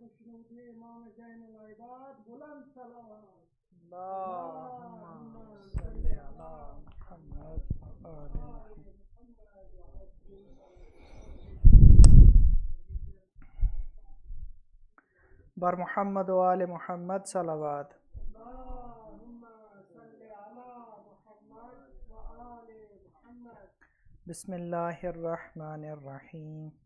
خوشنود امام زین العباد بلند صلوات. اللهم صل على محمد وآل محمد. بر محمد و آل محمد صلوات. اللهم صل على محمد وآل محمد. بسم اللہ الرحمن الرحیم.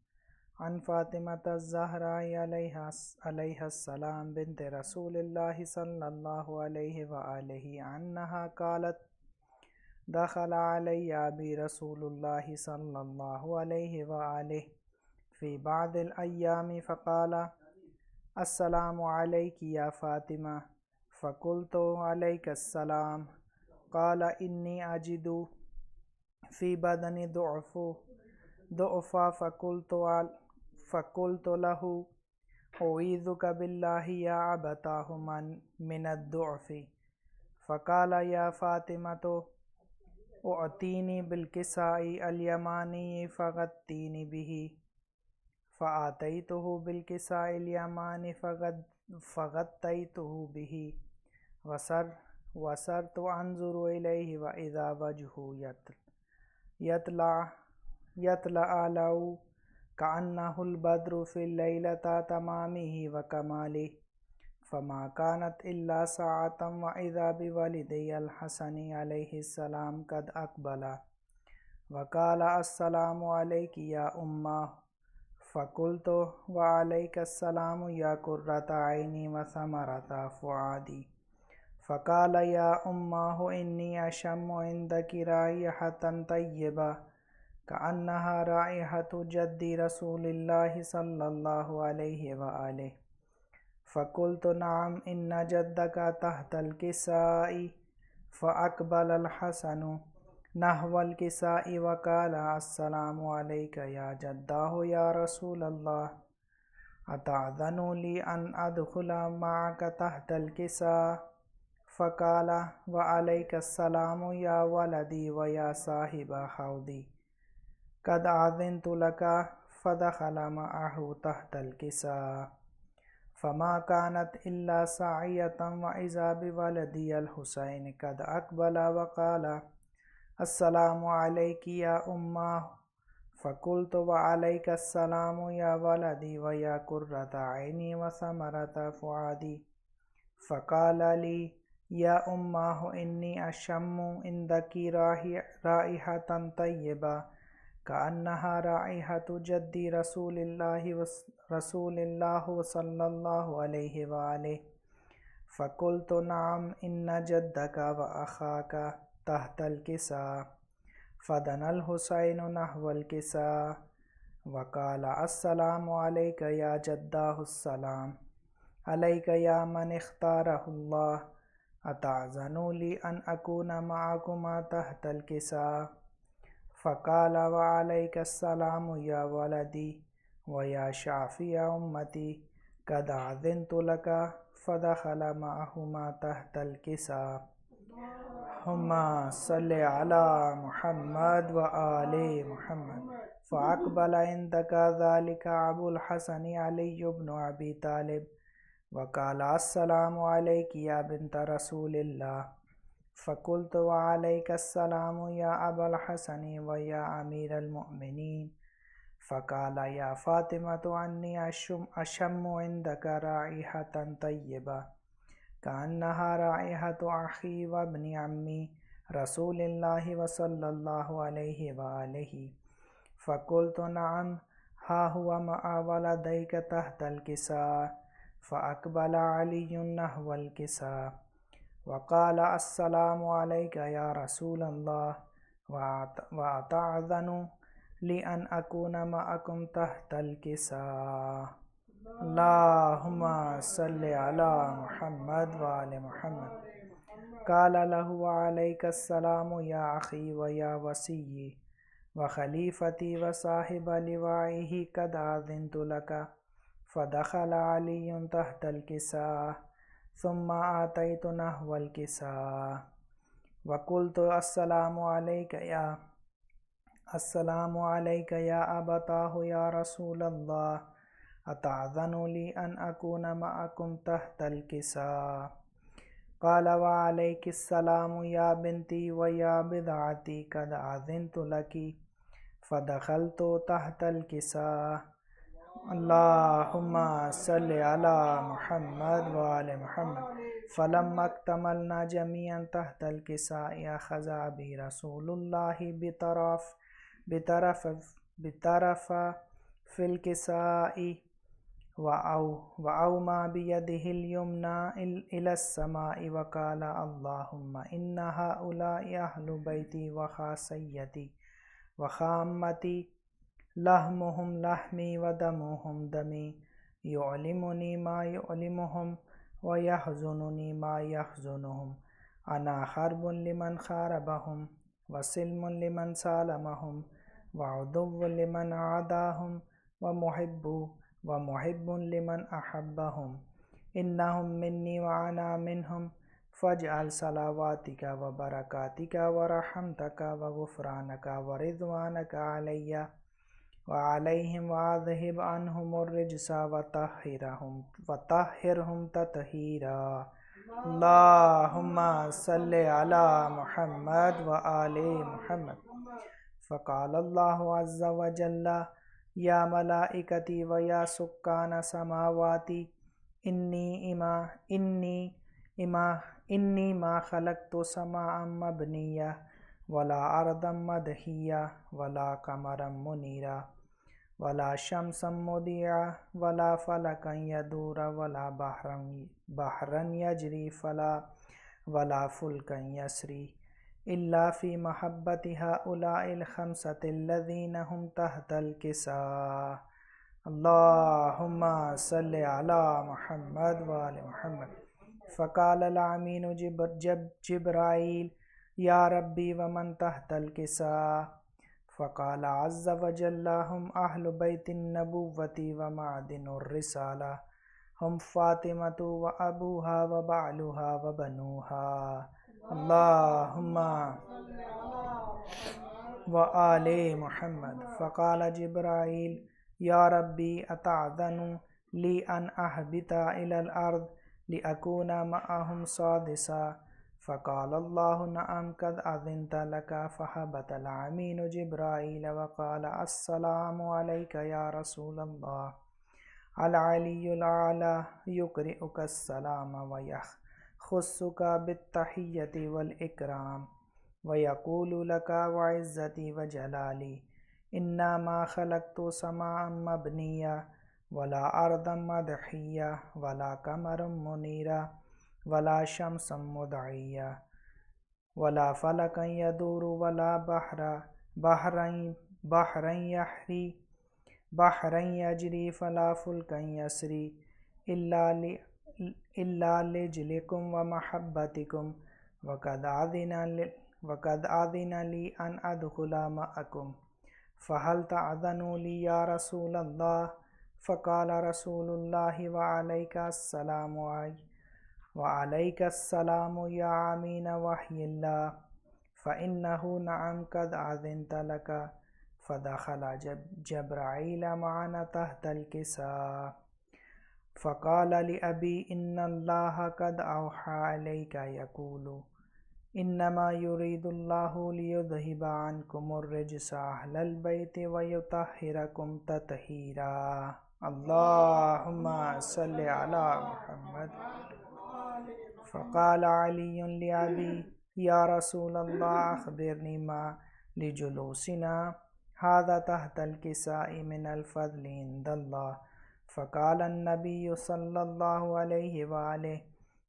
عن فاطمة الزہراء علیہ السلام بنت رسول اللہ صلی اللہ علیہ وآلہ عنہا قالت دخل علی ابی رسول اللہ صلی اللہ علیہ وآلہ فی بعض الایام فقال السلام علیک یا فاطمہ فقلت علیک السلام قال انی اجد فی بدنی ضعفا فقلت له اعوذک باللہ یا ابتاه من الضعف فقال یا فاطمة اعطینی بالکساء الیمانی فغطینی به فآتیته بالکساء الیمانی فغطیته به وصرت انظر الیہ واذا وجهه یطلع له كأنه البدر في الليلة تمامه وكماله فما كانت إلا ساعة وإذا بولدي الحسن عليه السلام قد أقبل وقال السلام عليك يا أمه فقلت وعليك السلام يا قرة عيني وثمرة فؤادي فقال يا أمه إني أشم عندك رائحة طيبة كأنها رائحة جد رسول الله صلى الله عليه وآله فقلت نعم إن جدك تحت الكساء فأقبل الحسن نحو الكساء وقال السلام عليك يا جداه يا رسول الله أتأذن لي أن أدخل معك تحت الكساء فقال وعليك السلام يا ولدي ويا صاحب حوضي قد أذنت لك فدخل معه تحت الكساء فما كانت إلا ساعية وإذا بولدي الحسين قد أقبل وقال السلام عليك يا أمه فقلت وعليك السلام يا ولدي ويا قرة عيني وثمرة فؤادي فقال لي يا أمه إني أشم عندك رائحة طيبة كأنها رائحة جد رسول الله صلى الله عليه وآله فقلت نعم إن جدك وأخاك تحت الكساء فدنا الحسين نحو الكساء وقال السلام عليك يا جداه السلام عليك يا من اختاره الله أتأذن لي أن أكون معكما تحت الكساء فقال وعليك السلام يا ولدي ويا شافي أمتي قد أذنت لك فدخل معهما تحت الكساء. اللهم صل على محمد وآل محمد. فأقبل عندك ذلك أبو الحسن علي بن أبي طالب وقال السلام عليك يا بنت رسول الله فقلت وعليك السلام يا أبا الحسن ويا أمير المؤمنين فقال يا فاطمة أني أشم عندك رائحة طيبة كأنها رائحة أخي وابن عمي رسول الله صلى الله عليه وآله فقلت نعم ها هو مع ولديك تحت الكساء فأقبل علي نحو الكساء وقال السلام عليك يا رسول الله وأتأذن لي أن أكون معكم تحت الكساء. اللهم صل على محمد وآل محمد. قال له وعليك السلام يا أخي ويا وصي وخليفتي وصاحب لوائه قد أذنت لك فدخل علي تحت الكساء ثم آتيت نحو الكساء وقلت السلام عليك يا أبتاه يا رسول الله أتأذن لي أن أكون معكم تحت الكساء؟ قال وعليك السلام يا بنتي ويا بضعتي قد أذنت لك. فدخلت تحت الكساء. اللهم صل على محمد وآل محمد. فلما اكتملنا جميعا تحت الكساء أخذ بي رسول الله بطرف في الكساء وأومى بيده اليمنى إلى السماء وقال اللهم إن هؤلاء أهل بيتي وخاصيتي وخامتي لحمهم لحمي ودمهم دمي يعلمني ما يعلمهم ويحزنني ما يحزنهم. أنا حرب لمن خاربهم وسلم لمن سالمهم وعدو لمن عاداهم ومحب لمن أحبهم. إنهم مني وأنا منهم. فاجعل صلواتك وبركاتك ورحمتك وغفرانك ورضوانك علي وعليهم وأذهب عنهم الرجس وطهرهم تطهيرا. اللهم صل على محمد وآل محمد. فقال الله عز وجل يا ملائكتي ويا سكان سماواتي إني ما خلقت سماء مبنية ولا أرضا مدحية ولا قمرا منيرا ولا شمسا مضيعا ولا فلكا يدور ولا بحرا يجري ولا فلكا يسري إلا في محبة هؤلاء الخمسة الذين هم تحت الكساء. اللهم صل على محمد وآل محمد. فقال الأمين جبرائيل يا ربي ومن تحت الكساء؟ فقال عز وجل هم أهل بيت النبوة ومعدن الرسالة، هم فاطمة وأبوها وبعلها وبنوها. اللهم وآل محمد. فقال جبرائيل يا ربي أتأذن لي أن أهبط إلى الأرض لأكون معهم سادسا؟ فقال الله نعم قد أذنت لك. فهبط الأمين جبرائيل وقال السلام عليك يا رسول الله. العلي الأعلى يقرئك السلام ويخصك بالتحية والإكرام ويقول لك وعزتي وجلالي إنما خلقت سماء مبنية ولا أرضا مدحية ولا قمر منيرا ولا شمسا مدعية ولا فلكا يدور ولا بحرا يجري فلا فلكا يسري إلا لجلكم ومحبتكم وقد أذن لي أن أدخل معكم. فهل تأذن لي يا رسول الله؟ فقال رسول الله وعليك السلام يا أمين وحي الله. فإنه نعم قد أذنت لك. فدخل جبرائيل معنا تحت الكساء. فقال لأبي إن الله قد أوحى عليك يقول إنما يريد الله ليذهب عنكم الرجس أهل البيت ويطهركم تطهيرا. اللهم صل على محمد. فقال علي لأبي يا رسول الله أخبرني ما لجلوسنا هذا تحت الكساء من الفضل عند الله. فقال النبي صلى الله عليه وآله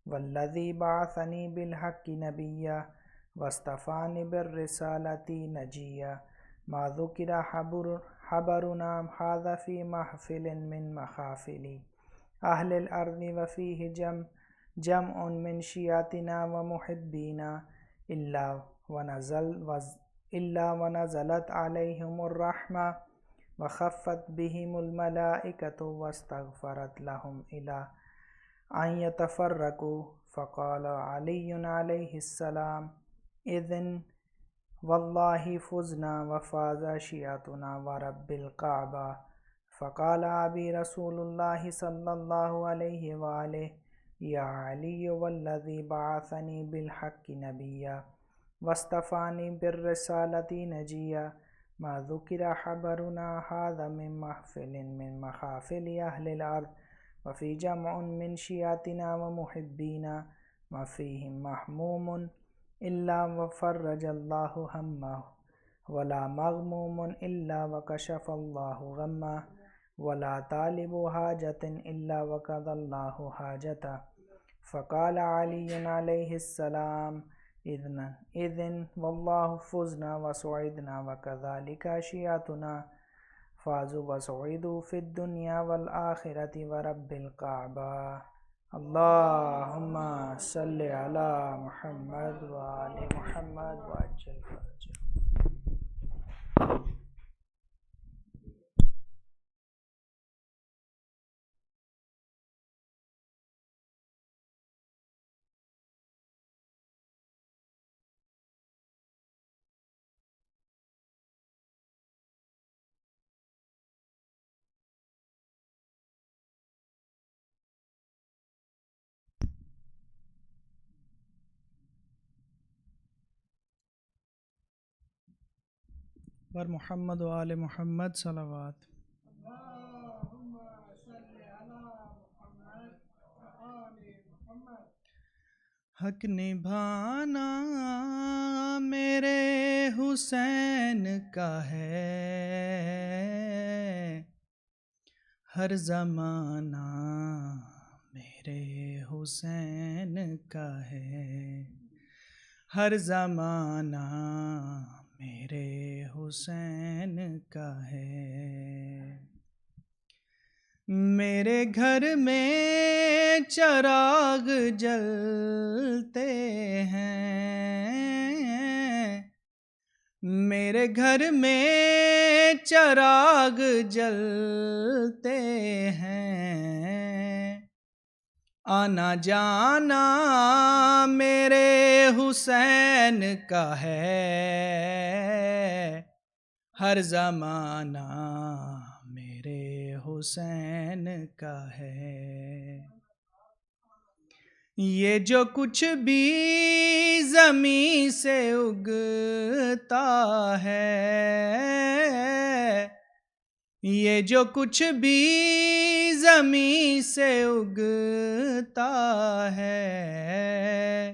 والذي بعثني بالحق نبيا واصطفاني بالرسالة نجيا ما ذكر حبرنا هذا في محفل من محافل أهل الأرض وفيه جمع من شيعتنا ومحبينا إلا ونزلت عليهم الرحمة وخفت بهم الملائكة واستغفرت لهم إلى أن يتفرقوا. فقال علي عليه السلام إذن والله فزنا وفاز شيعتنا ورب الكعبة. فقال ابی رسول اللہ صلی اللہ علیہ وآلہ یا علی والذی بعثنی بالحق نبیا واصطفانی بالرسالۃ نجیا ما ذکر حبرنا هذا من محفل من محافل اہل الارض وفی جمع من شیعتنا ومحبینا ما فیہم محموم الا وفرج اللہ ہمہ ولا مغموم الا وکشف اللہ غمہ ولا طالب حاجت الا وقضى اللہ حاجتہ فقال علی علیہ السلام اذن واللہ فزنا وسعدنا وكذلك اشیاتنا فازوا وسعدوا فی الدنیا والآخرۃ ورب الکعبہ اللہم صل علی محمد وآل محمد وعجل فرجہ. پر محمد و آل محمد صلوات. اللهم صل على محمد وآل محمد. حق نبھانا میرے حسین کا ہے ہر زمانہ میرے حسین کا ہے ہر زمانہ میرے حسین کا ہے. میرے گھر میں چراغ جلتے ہیں میرے گھر میں چراغ جلتے ہیں آنا جانا میرے حسین کا ہے ہر زمانہ میرے حسین کا ہے. یہ جو کچھ بھی زمین سے اگتا ہے یہ جو کچھ بھی زمین سے اگتا ہے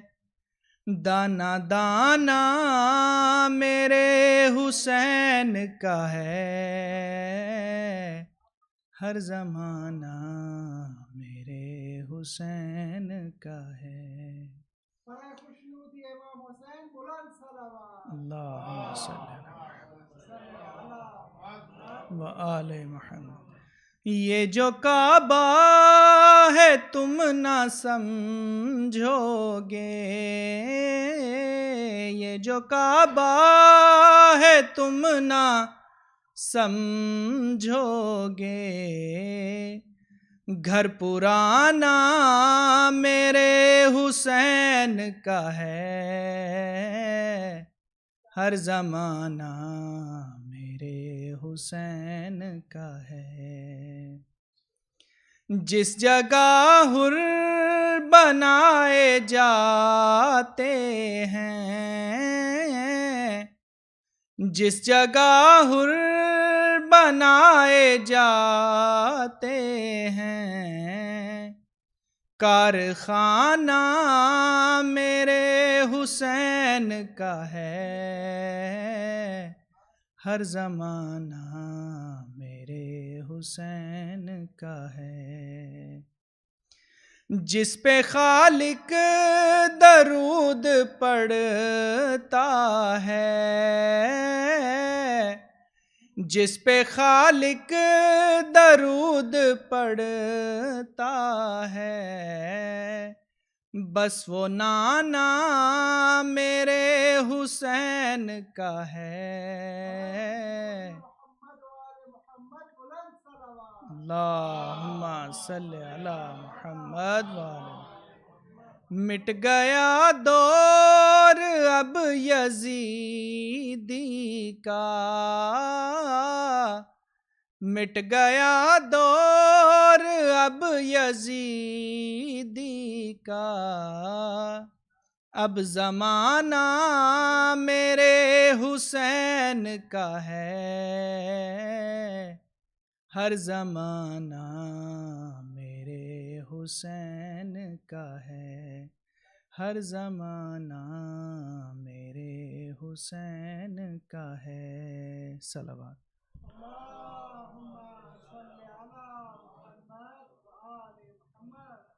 دانا دانا میرے حسین کا ہے ہر زمانہ میرے حسین کا ہے. خوشنودی امام حسین بلند صلوات. اللہم صلی اللہ و آل محمد. یہ جو کعبہ ہے تم نہ سمجھو گے یہ جو کعبہ ہے تم نہ سمجھو گے گھر پرانا میرے حسین کا ہے ہر زمانہ میرے حسین کا ہے. جس جگہ حر بنائے جاتے ہیں جس جگہ حر بنائے جاتے ہیں کارخانہ میرے حسین کا ہے ہر زمانہ میرے حسین کا ہے. جس پہ خالق درود پڑھتا ہے جس پہ خالق درود پڑھتا ہے بس وہ نانا میرے حسین کا ہے اللہم صلی علی محمد وآلہ. مٹ گیا دور اب یزیدی کا مٹ گیا دور اب یزیدی کا، اب زمانہ میرے حسین کا ہے، ہر زمانہ میرے حسین کا ہے، ہر زمانہ میرے حسین کا ہے۔ صلوات۔ اللهم صل على محمد وآل محمد.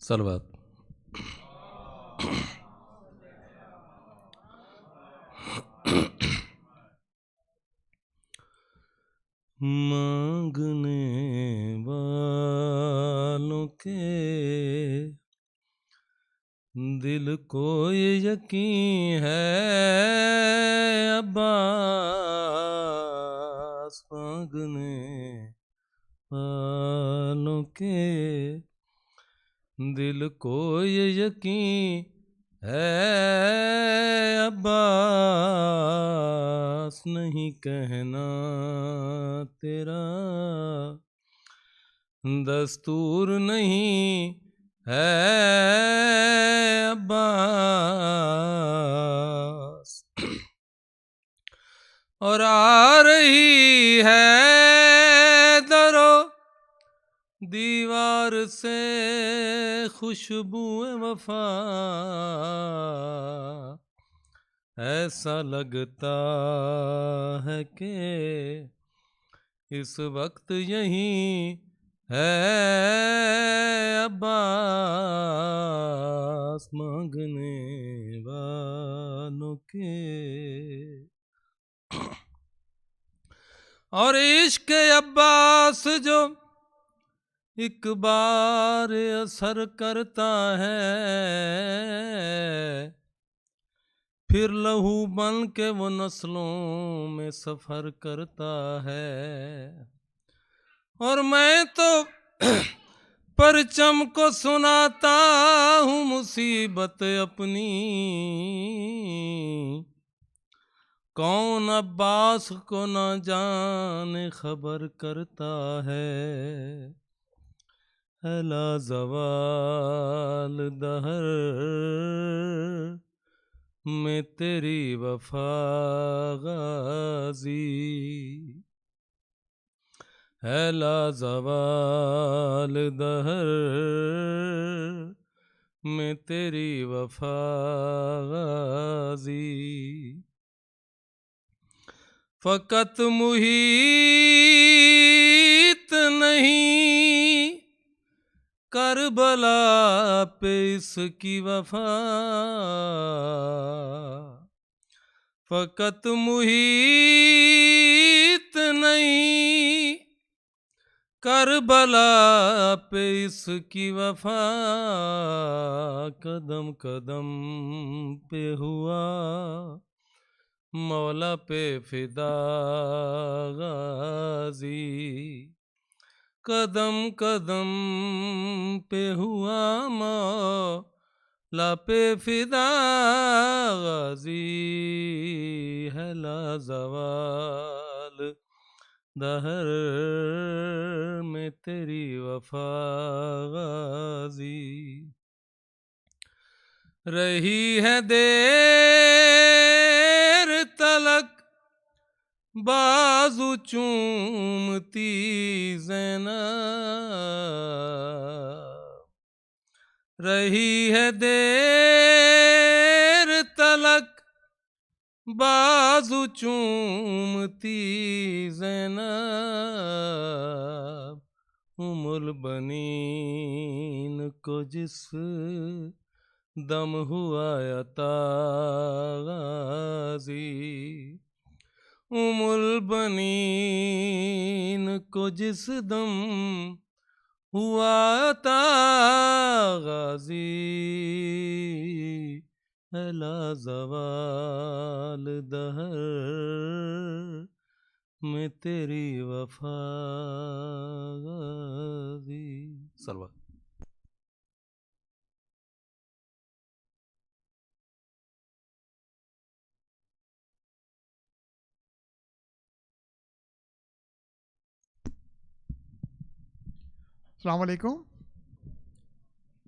صلوات. مانگنے والوں کے دل کو یہ یقین ہے عباس، مانگنے والوں کے دل کو یہ یقین ہے عباس، نہیں کہنا تیرا دستور نہیں ہے عباس، اور آ رہی ہے درو دیوار سے خوشبو وفا، ایسا لگتا ہے کہ اس وقت یہیں ہے عباس، مانگنے والوں کے. اور عشق عباس جو ایک بار اثر کرتا ہے، پھر لہو بن کے وہ نسلوں میں سفر کرتا ہے. اور میں تو پرچم کو سناتا ہوں مصیبت اپنی، کون عباس کو نہ جانے خبر کرتا ہے. الا زوال دہر میں تیری وفا غازی، الا زوال دہر میں تیری وفا غازی. فقط محیط نہیں کربلا پہ اس کی وفا، फकत मुहीत नहीं, करबला पे इसकी वफा कदम कदम पे हुआ, मौला पे फिदा गाजी कदम कदम पे हुआ, मौला पे फिदा गाजी है लाजवाल दहर में तेरी वफा गाजी। रही है देर तलक बाजू चूमती ज़ैनब, रही है देर तलक बाजू चूमती ज़ैनब, उमुल बनीन को जिस दम हुआ अता गाजी, उमुल बनीन को जिस दम हुआ अता गाजी, है लाजवाल दहर में तेरी वफा गाजी। सलवा। Assalamu alaikum.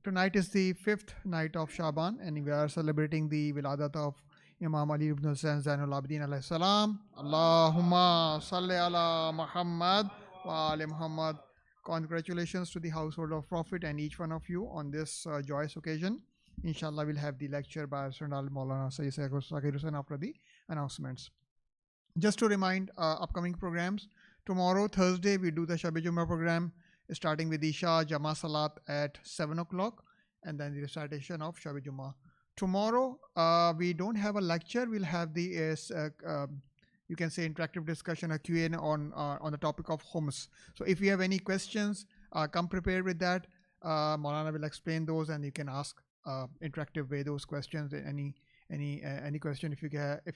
Tonight is the 5th night of Shaban and we are celebrating the Wiladat of Imam Ali ibn Zayn al-Abidin alayhi salam. Allahumma salli ala Muhammad wa ali Muhammad. Congratulations to the household of Prophet and each one of you on this joyous occasion. Inshallah, we'll have the lecture by Sundal Maulana Sayyid Zakir Hussain after the announcements. Just to remind upcoming programs, tomorrow, Thursday, we do the Shabi Jummah program starting with Isha Jama Salat at 7 o'clock and then the recitation of Shabi Jummah. Tomorrow, we don't have a lecture. We'll have the, you can say, interactive discussion, a Q&A on the topic of Homs. So if you have any questions, come prepared with that. Maulana will explain those and you can ask interactive way those questions. Any question if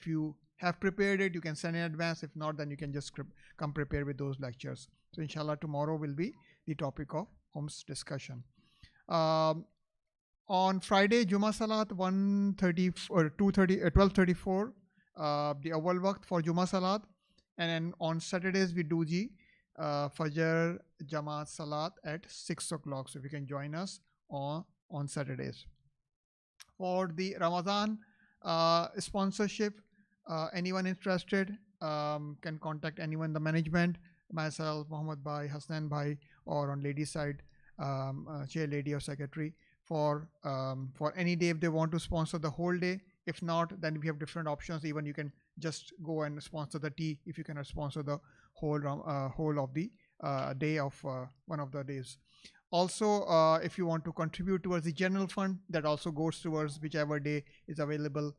you have prepared it, you can send in advance. If not, then you can just come prepared with those lectures. So inshallah, tomorrow will be the topic of Homs discussion. On Friday, Jummah Salat 1:30 or 12:34, the awal waqt for Jummah Salat, and then on Saturdays we do the Fajr Jamaat Salat at 6 o'clock. So if you can join us on Saturdays. For the Ramadan sponsorship, anyone interested can contact anyone in the management, myself, Muhammad Bhai, Hasnan Bhai, or on ladies side, chair lady or secretary for any day if they want to sponsor the whole day. If not, then we have different options. Even you can just go and sponsor the tea if you cannot sponsor the whole of the day of one of the days. Also, if you want to contribute towards the general fund, that also goes towards whichever day is available.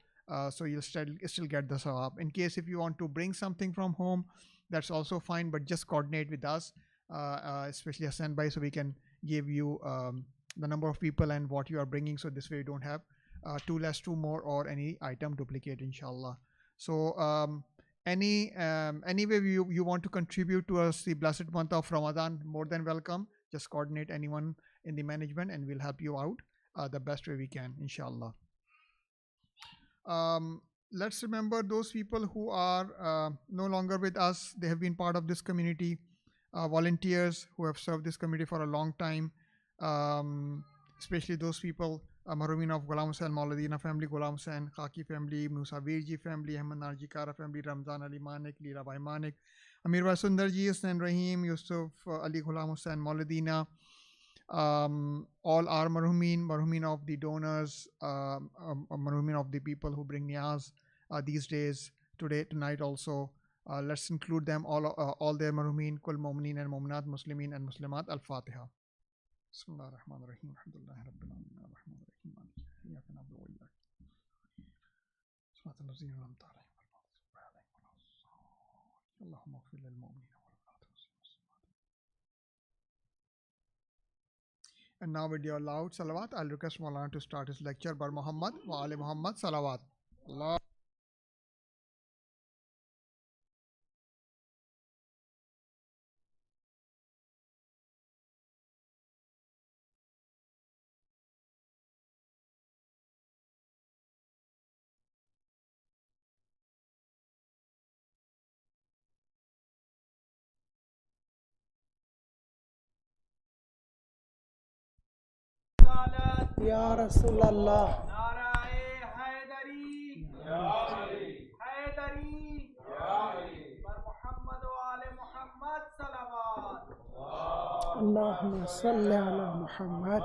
So you'll still get the sawab. In case if you want to bring something from home, that's also fine, but just coordinate with us, especially Hassan Bhai, so we can give you the number of people and what you are bringing. So this way you don't have 2 less, 2 more, or any item duplicate, inshallah. So any way you want to contribute towards the blessed month of Ramadan, more than welcome. Just coordinate anyone in the management and we'll help you out the best way we can, inshallah. Let's remember those people who are no longer with us. They have been part of this community, volunteers who have served this community for a long time, especially those people, Marumeen of Ghulam Hussain, Mauladina family, Ghulam Hussain, Khaki family, Musa Virji family, Ahmad Narji Kara family, Ramzan Ali Manik, Lira Bhai Manik, Amir Bhai Sundarji, Hussain Rahim, Yusuf Ali Ghulam Hussain, Mauladina, all are marhumin of the donors, marhumin of the people who bring niyaz these days, tonight also. Let's include them all their marhumin, kul mu'minin and mu'minat, muslimin and muslimat. Al-Fatiha. Bismillah ar-Rahman ar-Rahim. Alhamdulillah Rabbil Alamin. Ar-Rahman ar-Rahim. Iyyaka na'budu wa iyyaka nasta'in. اللهم اغفر للمؤمنين والمؤمنات. And now with your loud salawat, I'll request Maulana to start his lecture. Bar Muhammad wa Ali Muhammad salawat. Allah. یا رسول اللہ. نعرہ حیدری حیدری بر محمد و آل محمد صلوات. اللہم صلی علی محمد.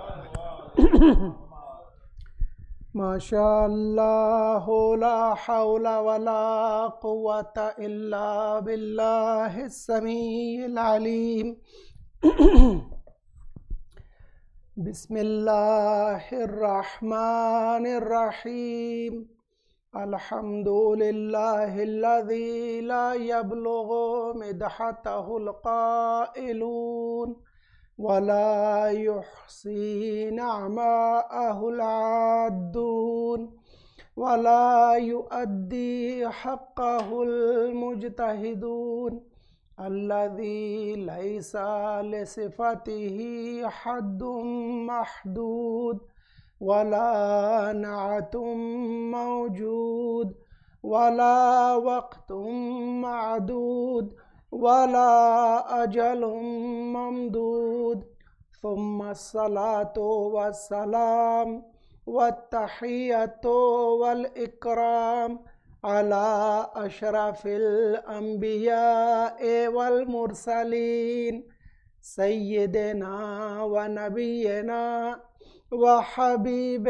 ما شاء اللہ لا حول ولا قوة الا باللہ السمیع العلیم. بسم اللہ الرحمن الرحیم. الحمد للہ الذی لا یبلغ مدحتہ القائلون ولا يحصي نعماءه العادون ولا يؤدي حقه المجتهدون الذي ليس لصفته حد محدود ولا نعت موجود ولا وقت معدود ولا أجل ممدود. ثم الصلاة والسلام والتحية والإكرام على أشرف الأنبياء والمرسلين سيدنا ونبينا وحبيب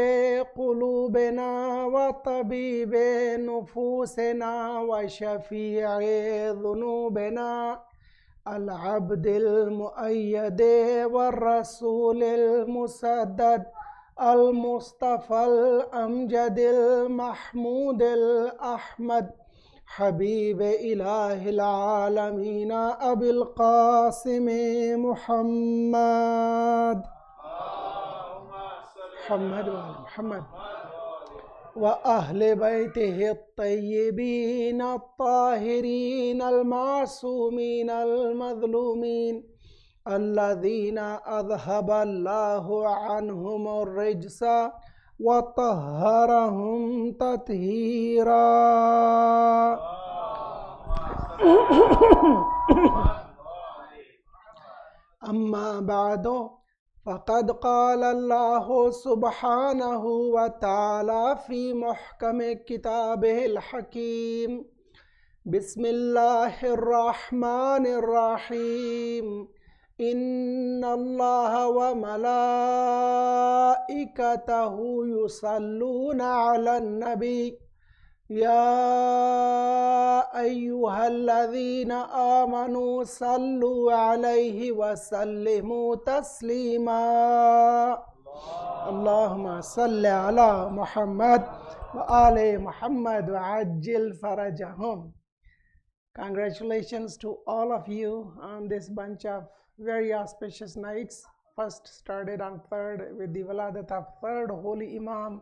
قلوبنا وطبيب نفوسنا وشفيع ذنوبنا العبد المؤيد والرسول المسدد المصطفى الأمجد المحمود الأحمد حبيب إله العالمين أبي القاسم محمد محمد وأهل بيته الطيبين الطاهرين المعصومين المظلومين الذين أذهب الله عنهم الرجس وطهرهم تطهيرا. أما بعد فقد قال الله سبحانه وتعالى في محكم كتابه الحكيم. بسم الله الرحمن الرحيم. إن الله وملائكته يصلون على النبي يا أيها الذين آمنوا صلوا عليه وسلموا تسليما. اللهم صل على محمد وآل محمد وعجل فرجهم. Congratulations to all of you on this bunch of very auspicious nights. First started on third with the Wiladat of third Holy Imam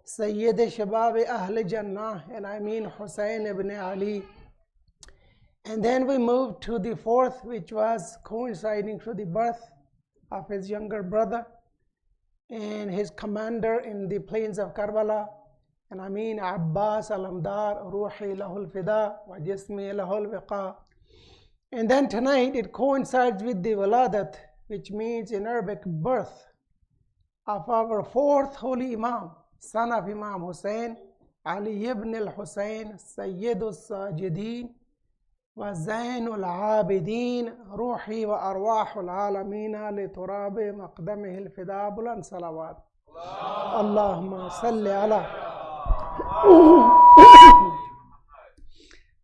Sayyid Shabab Ahl Jannah, and I mean Hussein ibn Ali. And then we moved to the fourth, which was coinciding to the birth of his younger brother and his commander in the plains of Karbala, and I mean Abbas al-Amdar Ruhi lahul fida wa jismi lahul wiqa. And then tonight it coincides with the Wiladat, which means in Arabic birth, of our fourth Holy Imam, son of Imam Hussein, Ali ibn al-Hussein, Sayyid al-Sajidin, wa Zayn al-Abidin, Ruhi wa Arwah al-Alamina li turabi maqdamihi al-fida bulan salawat. Allahumma salli ala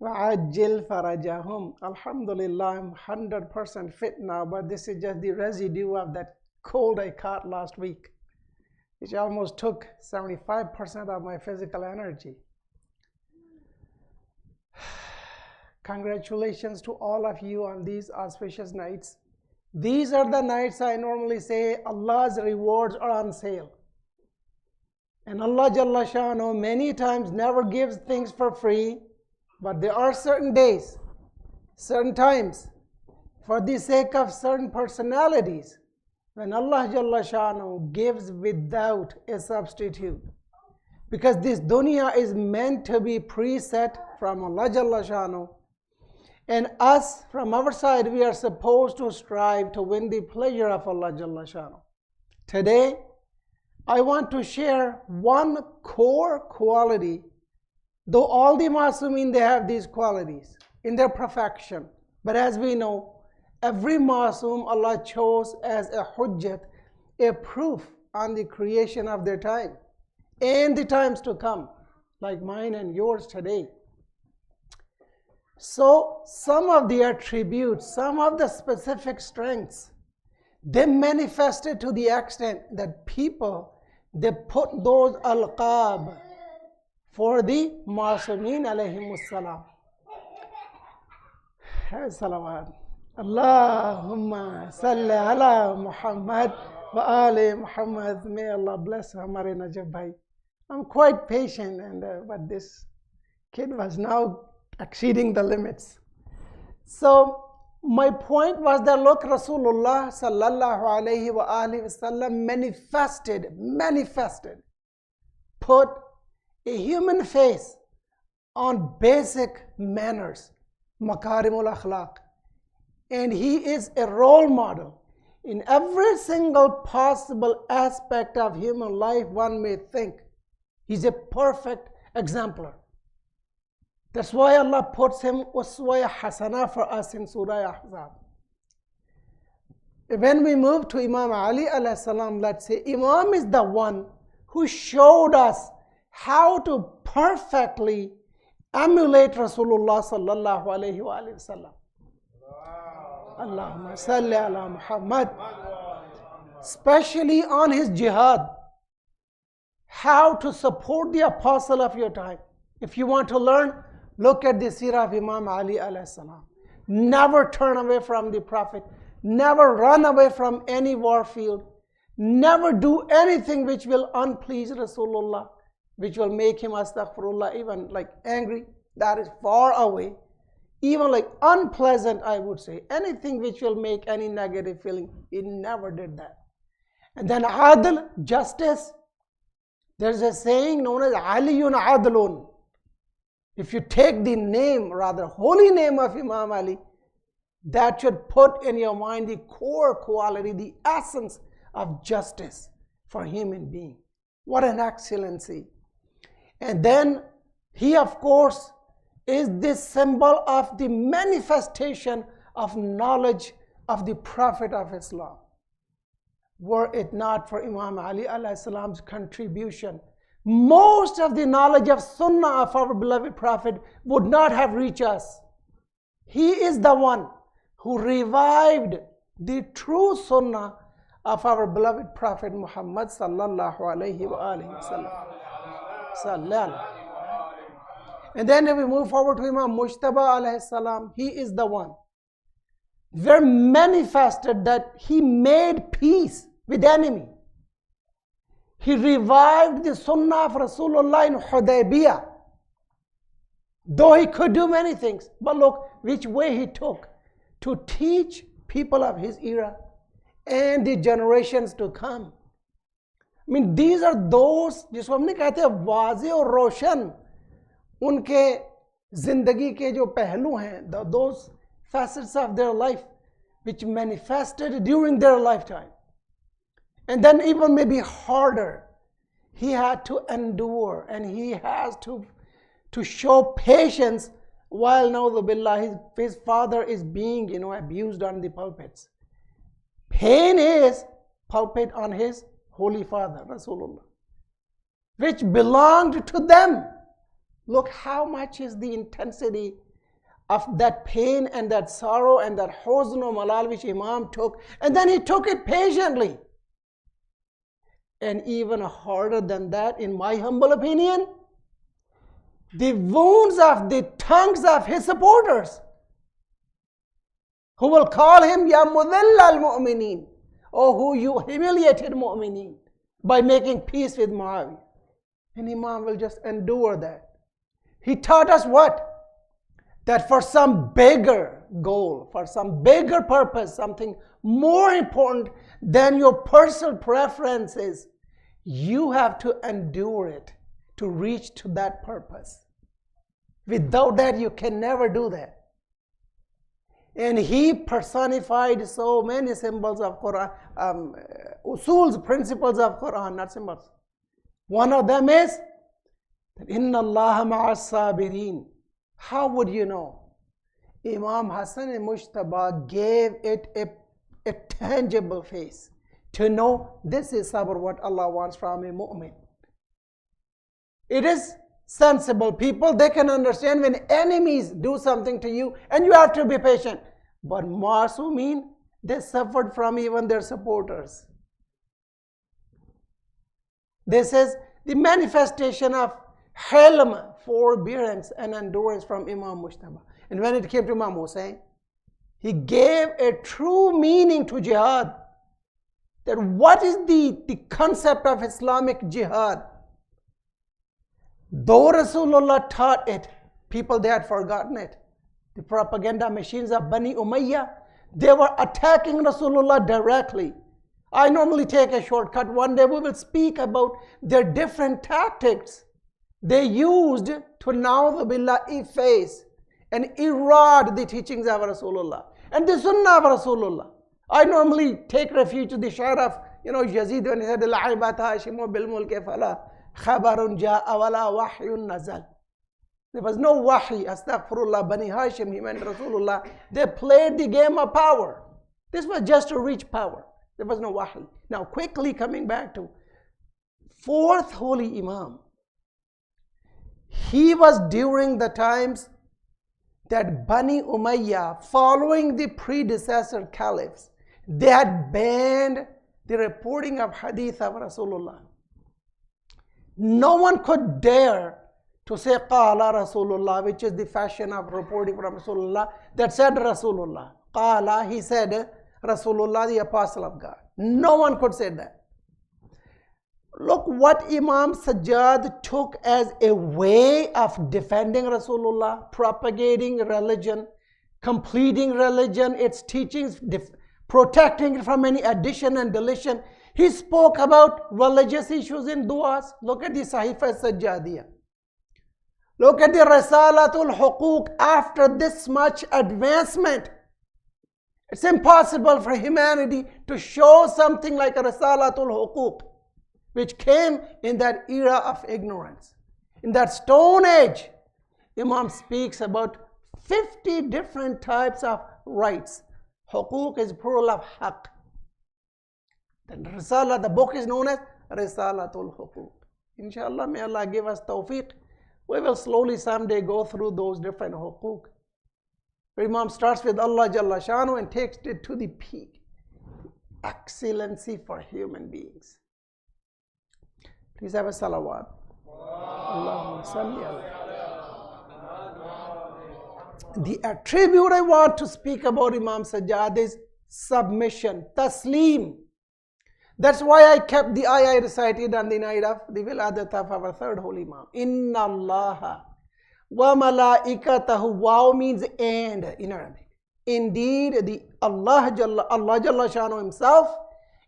وعجل فرجهم. Alhamdulillah, I'm 100% fit now, but this is just the residue of that cold I caught last week, which almost took 75% of my physical energy. Congratulations to all of you on these auspicious nights. These are the nights I normally say Allah's rewards are on sale. And Allah Jalla Sha'nu many times never gives things for free, but there are certain days, certain times, for the sake of certain personalities, when Allah Jalla Sha'nu gives without a substitute. Because this dunya is meant to be preset from Allah Jalla Sha'nu. And us, from our side, we are supposed to strive to win the pleasure of Allah Jalla Sha'nu. Today, I want to share one core quality, though all the Masumin, they have these qualities in their perfection. But as we know, every Masum Allah chose as a hujjat, a proof on the creation of their time and the times to come, like mine and yours today. So some of the attributes, some of the specific strengths, they manifested to the extent that people, they put those alqab for the Masumin alayhimus salam. Salawat. Allahumma salli ala Muhammad wa ali Muhammad. May Allah bless Hamare Najib bhai. I'm quite patient, but this kid was now exceeding the limits. So my point was that look, Rasulullah sallallahu alayhi wa alihi wasallam manifested, put a human face on basic manners, makarimul akhlaq. And he is a role model in every single possible aspect of human life one may think. He's a perfect exemplar. That's why Allah puts him uswa hasana for us in Surah Ahzab. When we move to Imam Ali alayhi salam, let's say Imam is the one who showed us how to perfectly emulate Rasulullah sallallahu alayhi wa sallam. Allahumma salli ala Muhammad. Especially on his jihad. How to support the apostle of your time. If you want to learn, look at the seerah of Imam Ali alayhi salam. Never turn away from the Prophet. Never run away from any war field. Never do anything which will unplease Rasulullah, which will make him astaghfirullah, even like angry. That is far away. Even like unpleasant, I would say. Anything which will make any negative feeling. He never did that. And then adl, justice. There's a saying known as Aliyun Adlun. If you take the name, rather holy name of Imam Ali, that should put in your mind the core quality, the essence of justice for human being. What an excellency. And then he, of course, is this symbol of the manifestation of knowledge of the Prophet of Islam. Were it not for Imam Ali alayhi salam's contribution, most of the knowledge of Sunnah of our beloved Prophet would not have reached us. He is the one who revived the true Sunnah of our beloved Prophet Muhammad sallallahu alayhi wa sallam. And then if we move forward to Imam Mujtaba alayhi salam, he is the one where manifested that he made peace with enemy. He revived the Sunnah of Rasulullah in Hudaybiyah. Though he could do many things, but look which way he took to teach people of his era and the generations to come. I mean, these are those जिसको हमने कहते हैं वाज़े और रोशन उनके जिंदगी के जो पहलू हैं, those facets of their life which manifested during their lifetime. And then even maybe harder, he had to endure and he has to show patience while na'udhu his father is being abused on the pulpits. Pain is pulpit on his holy father, Rasulullah, which belonged to them. Look how much is the intensity of that pain and that sorrow and that huzn o malal which Imam took, and then he took it patiently. And even harder than that, in my humble opinion, the wounds of the tongues of his supporters, who will call him Ya Mudhill al-Mu'mineen, or who you humiliated Mu'mineen by making peace with Muawiyah. And Imam will just endure that. He taught us what? That for some bigger goal, for some bigger purpose, something more important than your personal preferences, you have to endure it to reach to that purpose. Without that, you can never do that. And he personified so many symbols of Quran, usuls, principles of Quran, not symbols. One of them is that Inna Allah ma'as sabirin. How would you know? Imam Hassan and Mujtaba gave it a tangible face to know this is sabr, what Allah wants from a mu'min. It is sensible people, they can understand when enemies do something to you and you have to be patient. But Masumin, they suffered from even their supporters. This is the manifestation of hilm, forbearance and endurance from Imam Mujtaba. And when it came to Imam Hussein, he gave a true meaning to jihad. That what is the concept of Islamic jihad? Though Rasulullah taught it, people, they had forgotten it. The propaganda machines of Bani Umayyah, they were attacking Rasulullah directly. I normally take a shortcut. One day we will speak about their different tactics they used to na'udhu billah efface and erode the teachings of Rasulullah and the Sunnah of Rasulullah. I normally take refuge to the sha'r of Yazid when he said al-Aibat Hashimu bil mulki fala khabarun ja'a wala wahyun nazal. There was no wahi, astaghfirullah, Bani Hashim, he meant Rasulullah. They played the game of power. This was just to reach power. There was no wahi. Now quickly coming back to fourth holy Imam. He was during the times that Bani Umayyah, following the predecessor caliphs, they had banned the reporting of hadith of Rasulullah. No one could dare to say Qala Rasulullah, which is the fashion of reporting from Rasulullah, that said Rasulullah. Qala, he said Rasulullah, the apostle of God. No one could say that. Look what Imam Sajjad took as a way of defending Rasulullah, propagating religion, completing religion, its teachings, protecting it from any addition and deletion. He spoke about religious issues in du'as. Look at the Sahifa Sajjadiyah. Look at the Risalatul Huquq. After this much advancement, it's impossible for humanity to show something like a Risalatul Huquq, which came in that era of ignorance. In that stone age, Imam speaks about 50 different types of rights. Huquq is plural of haq. The Risala, the book is known as Risalatul Huquq. Inshallah, may Allah give us tawfiq. We will slowly someday go through those different huquq. Imam starts with Allah Jalla Shanu and takes it to the peak. Excellency for human beings. Please have a salawat. Allahumma salli ala. The attribute I want to speak about Imam Sajjad is submission, taslim. That's why I kept the ayah I recited on the night of the Wiladat of our third holy Imam. Inna Allaha wa malaikatahu. Wow means and in Arabic. Indeed, the Allah Jalla Shanu himself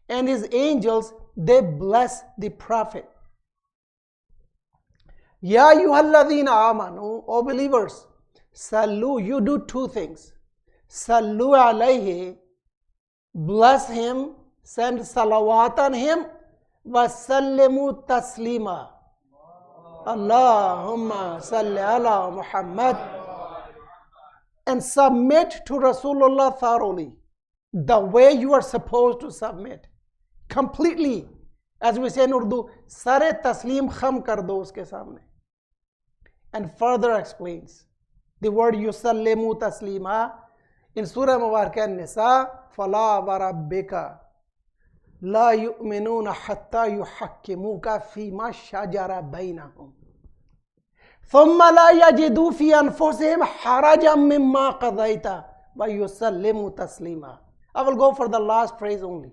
and his angels, they bless the Prophet. Ya ayyuhalladhina amanu, O believers, sallu, you do two things. Sallu alayhi, bless him, send salawat on him, wa sallimu taslima. Allahumma salli ala Muhammad. And submit to Rasulullah thoroughly, the way you are supposed to submit. Completely. As we say in Urdu, sare taslim kham kar do uske samne. And further explains the word yusallimu taslima in Surah Mubarakah An-Nisa, fala wa rabbika la yu'minuna hatta yuhakkimuka fima shajara bainahum ثم لا يجدوا في أنفسهم حرجا مما قضيت ويسلموا تسليما. I will go for the last phrase only.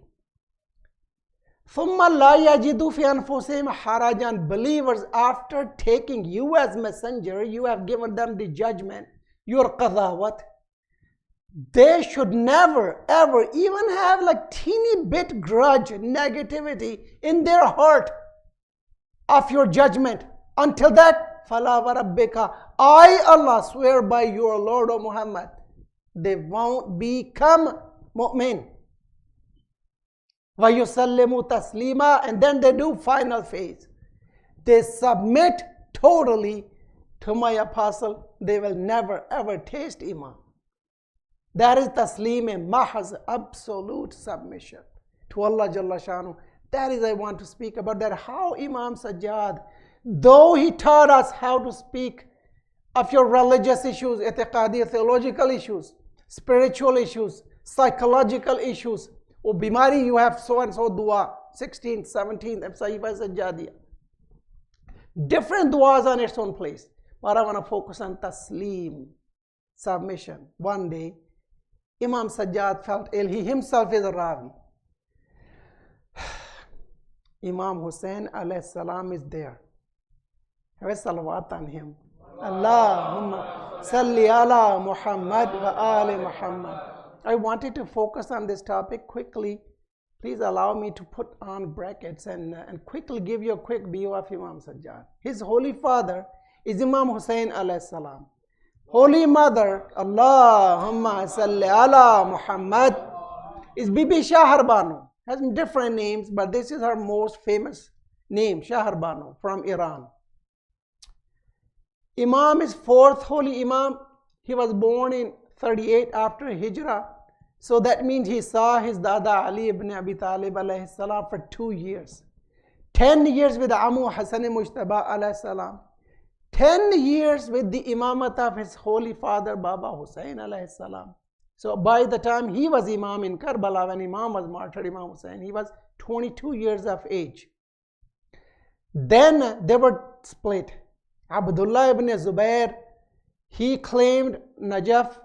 ثم لا يجدوا في أنفسهم حرجا. Believers, after taking you as messenger, you have given them the judgment, your qadha, what? They should never ever even have like teeny bit grudge, negativity in their heart of your judgment. Until that, فَلَا وَرَبِّكَ, I Allah swear by your Lord, O Muhammad, they won't become mu'min. وَيُسَلِّمُوا تَسْلِيمًا, and then they do final phase. They submit totally to my apostle. They will never ever taste Imam. That is taslim mahaz, absolute submission to Allah Jalla Shanu. That is I want to speak about that. How Imam Sajjad, though he taught us how to speak of your religious issues, itiqadi, theological issues, spiritual issues, psychological issues. Oh, bimari, you have so and so dua, 16th, 17th, Sahifa Sajjadiya. Different duas on its own place. But I want to focus on taslim, submission. One day, Imam Sajjad felt ill. He himself is a Ravi. Imam Hussain alayhi salam is there. Have a salawat on him. Allahumma salli ala Muhammad wa ali Muhammad. I wanted to focus on this topic quickly. Please allow me to put on brackets and quickly give you a quick view of Imam Sajjad. His holy father is Imam Hussain alayhi salam. Holy mother, Allahumma salli ala Muhammad, is Bibi Shahar Banu. Has different names, but this is her most famous name, Shahar Banu, from Iran. Imam is fourth holy Imam. He was born in 38 after Hijrah. So that means he saw his Dada Ali ibn Abi Talib alayhi salam for 2 years. 10 years with Amu Hassan Mujtaba alayhi salam. 10 years with the imamat of his holy father Baba Hussain alayhi salam. So by the time he was Imam in Karbala, when Imam was martyred, Imam Hussain, he was 22 years of age. Then they were split. Abdullah ibn Zubair, he claimed Hijaz,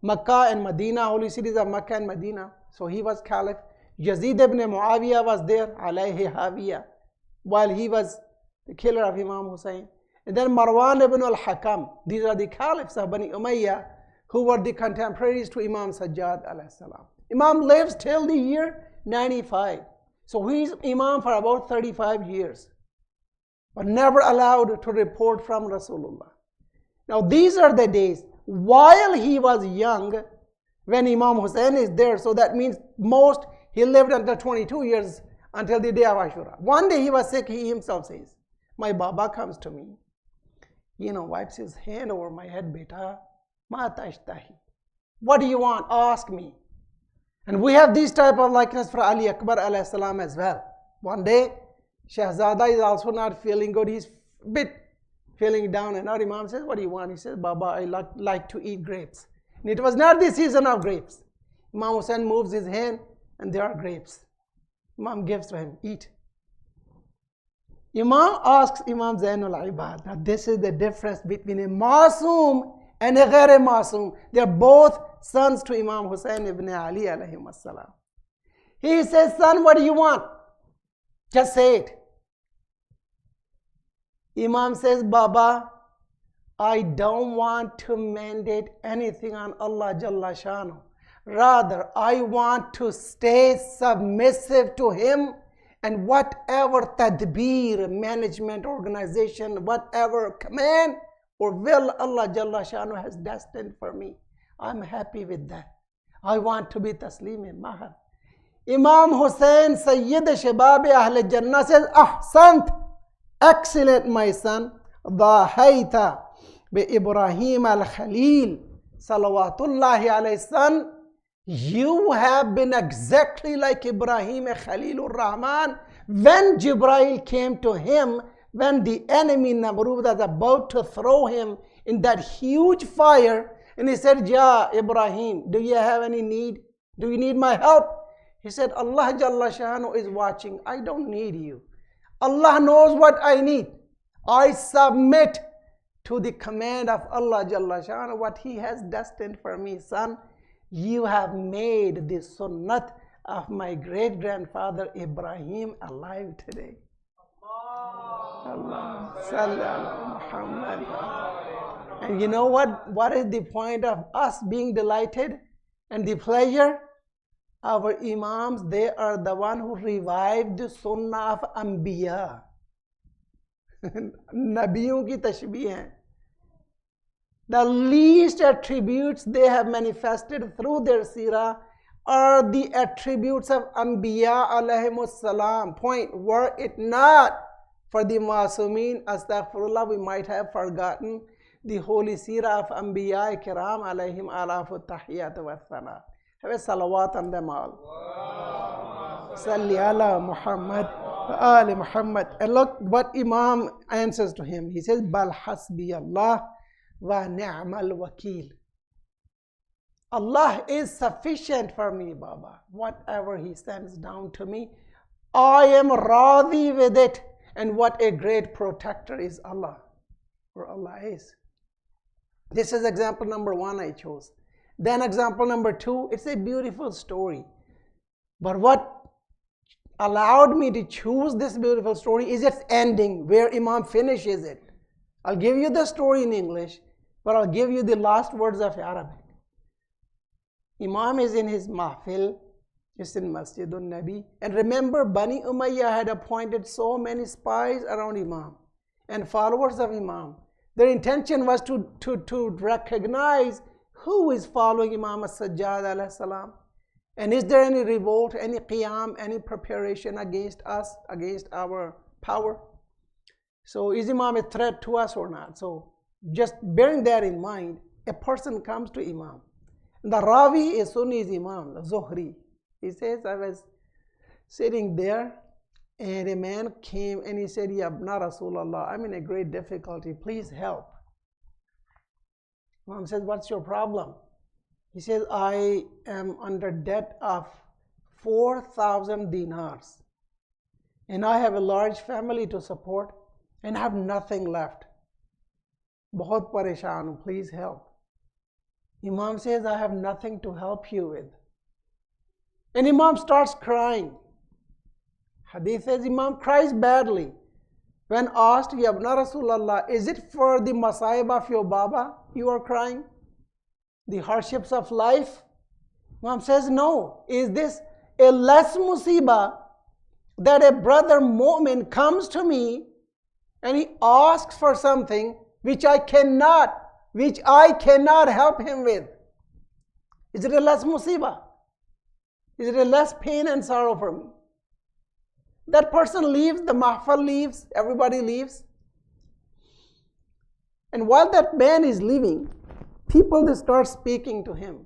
Makkah and Medina, holy cities of Makkah and Medina. So he was caliph. Yazid ibn Muawiyah was there, alayhi Hawiya, while he was the killer of Imam Hussain. And then Marwan ibn al-Hakam. These are the caliphs of Bani Umayyah who were the contemporaries to Imam Sajjad alayhi salam. Imam lives till the year 95. So he's Imam for about 35 years. But never allowed to report from Rasulullah. Now these are the days while he was young when Imam Hussain is there. So that means he lived until 22 years until the day of Ashura. One day he was sick, he himself says. My Baba comes to me, wipes his hand over my head, beta, ma tashtahi. What do you want? Ask me. And we have this type of likeness for Ali Akbar alayhi salam as well. One day, Shahzada is also not feeling good. He's a bit feeling down. And our Imam says, what do you want? He says, Baba, I like to eat grapes. And it was not the season of grapes. Imam Hussain moves his hand and there are grapes. Imam gives to him, eat. Imam asks Imam Zayn al-Abidin. Now this is the difference between a Masoom and a Ghair Masoom. They are both sons to Imam Hussain ibn Ali alayhim as-salam. He says, son, what do you want? Just say it. Imam says, Baba, I don't want to mandate anything on Allah Jalla Shanu. Rather, I want to stay submissive to Him. And whatever tadbir, management, organization, whatever command or will Allah Jalla Shanu has destined for me, I'm happy with that. I want to be taslim mahar. Imam Hussain, Sayyid Shabab Ahl Jannah says, Ahsant, excellent my son, Dhahayta bi Ibrahim al-Khalil, Salawatullahi alayhi son, you have been exactly like Ibrahim Khalilur Rahman when Jibreel came to him, when the enemy Namrud was about to throw him in that huge fire, and he said, Ya Ibrahim, do you have any need? Do you need my help? He said, Allah Jalla Shanu is watching. I don't need you. Allah knows what I need. I submit to the command of Allah Jalla Sha'an, what He has destined for me. Son, you have made the sunnat of my great-grandfather Ibrahim alive today. Allah Salli ala Muhammad. And you know what? What is the point of us being delighted and the pleasure? Our Imams, they are the one who revived the sunnah of Anbiya. Nabiyon ki tashbih hai. The least attributes they have manifested through their seerah are the attributes of Anbiya alayhimus salam. Point. Were it not for the Masumin, astaghfirullah, we might have forgotten the holy seerah of Anbiya kiram alayhim alafu tahiyat wa salat. Have a salawat on them all. Salli ala Muhammad wa ali Muhammad. And look what Imam answers to him. He says, Bal hasbi Allah wa ni'mal wakil. Allah is sufficient for me, Baba. Whatever He sends down to me, I am radhi with it. And what a great protector is Allah. Or Allah is. This is example number 1 I chose. Then example number 2, it's a beautiful story. But what allowed me to choose this beautiful story is its ending, where Imam finishes it. I'll give you the story in English, but I'll give you the last words of Arabic. Imam is in his mahfil, just in Masjidun Nabi. And remember, Bani Umayyah had appointed so many spies around Imam and followers of Imam. Their intention was to recognize who is following Imam as-Sajjad alayhi salam. And is there any revolt, any qiyam, any preparation against us, against our power? So is Imam a threat to us or not? So just bearing that in mind, a person comes to Imam. The Ravi is Sunni's Imam, the Zuhri. He says, I was sitting there and a man came and he said, Ya Abna Rasulallah, I'm in a great difficulty, please help. Imam says, what's your problem? He says, I am under debt of 4,000 dinars and I have a large family to support and have nothing left. Bahut pareshan hu, please help. Imam says, I have nothing to help you with. And Imam starts crying. Hadith says Imam cries badly. When asked, Ya Abna Rasulallah, is it for the masaib of your Baba you are crying? The hardships of life? Imam says, no. Is this a less musibah that a brother mu'min comes to me and he asks for something which I cannot help him with? Is it a less musibah? Is it a less pain and sorrow for me? That person leaves, the mahfal leaves, everybody leaves. And while that man is leaving, people they start speaking to him.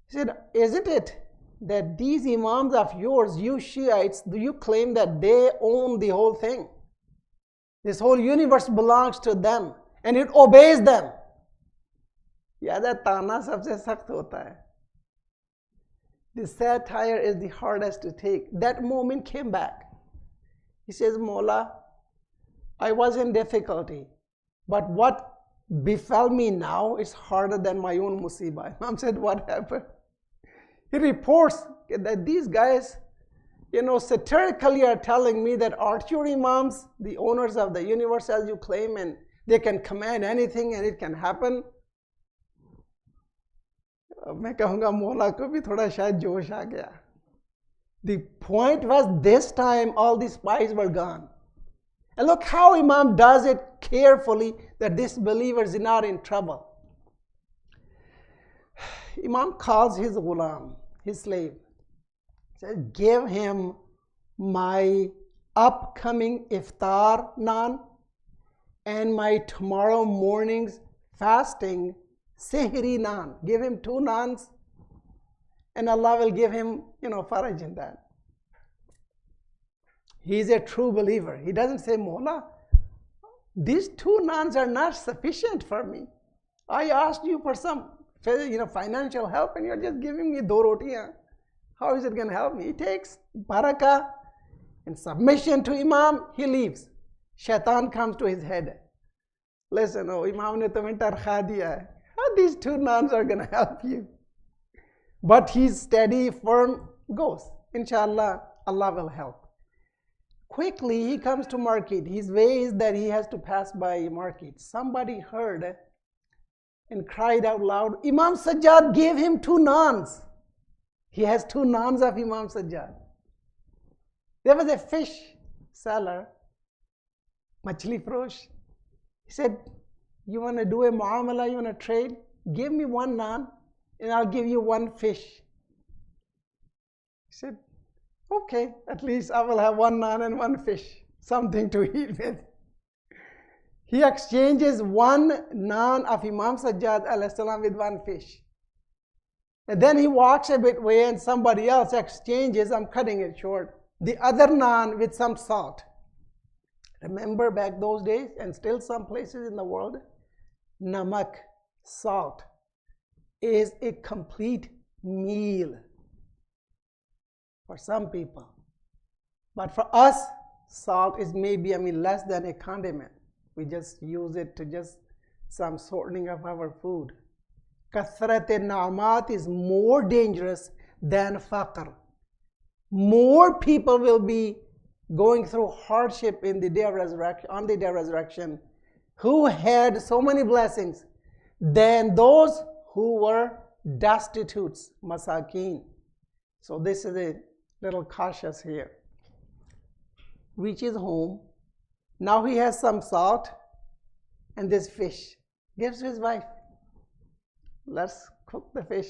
He said, isn't it that these Imams of yours, you Shiites, do you claim that they own the whole thing? This whole universe belongs to them and it obeys them. Yada tana sabse sakht hota hai. The satire is the hardest to take. That moment came back. He says, Mola, I was in difficulty, but what befell me now is harder than my own musibah. Imam said, what happened? He reports that these guys, satirically are telling me that aren't your Imams the owners of the universe as you claim, and they can command anything and it can happen? मैं कहूँगा मौला को भी थोड़ा शायद जोश आ गया. The point was, this time all the spies were gone. And look how Imam does it carefully, that this believer is not in trouble. Imam calls his ghulam, his slave, says, give him my upcoming iftar naan and my tomorrow morning's fasting sehri naan. Give him 2 naans and Allah will give him, faraj in that. He is a true believer. He doesn't say, Mola, these 2 naans are not sufficient for me. I asked you for some financial help and you're just giving me 2 rotiyan. How is it going to help me? He takes barakah and submission to Imam, he leaves. Shaitan comes to his head. Listen, oh, Imam ne tumhe tarkha diya hai. How these 2 naans are going to help you? But he's steady, firm, goes. Inshallah, Allah will help. Quickly, he comes to market. His way is that he has to pass by market. Somebody heard and cried out loud, Imam Sajjad gave him 2 naans. He has 2 naans of Imam Sajjad. There was a fish seller, machli frosh. He said, you want to do a muamala, you want to trade? Give me 1 naan and I'll give you 1 fish. He said, okay, at least I will have 1 naan and 1 fish, something to eat with. He exchanges 1 naan of Imam Sajjad alayhi salam with 1 fish. And then he walks a bit way and somebody else exchanges, I'm cutting it short, the other naan with some salt. Remember back those days, and still some places in the world, namak, salt, is a complete meal for some people. But for us, salt is maybe, less than a condiment. We just use it to just some shortening of our food. Kathrat-e-na'amat is more dangerous than faqr. More people will be going through hardship in the day of resurrection, on the day of resurrection, who had so many blessings, than those who were destitutes, masakeen. So this is a little cautious here. Reaches home. Now he has some salt and this fish. Gives to his wife. Let's cook the fish.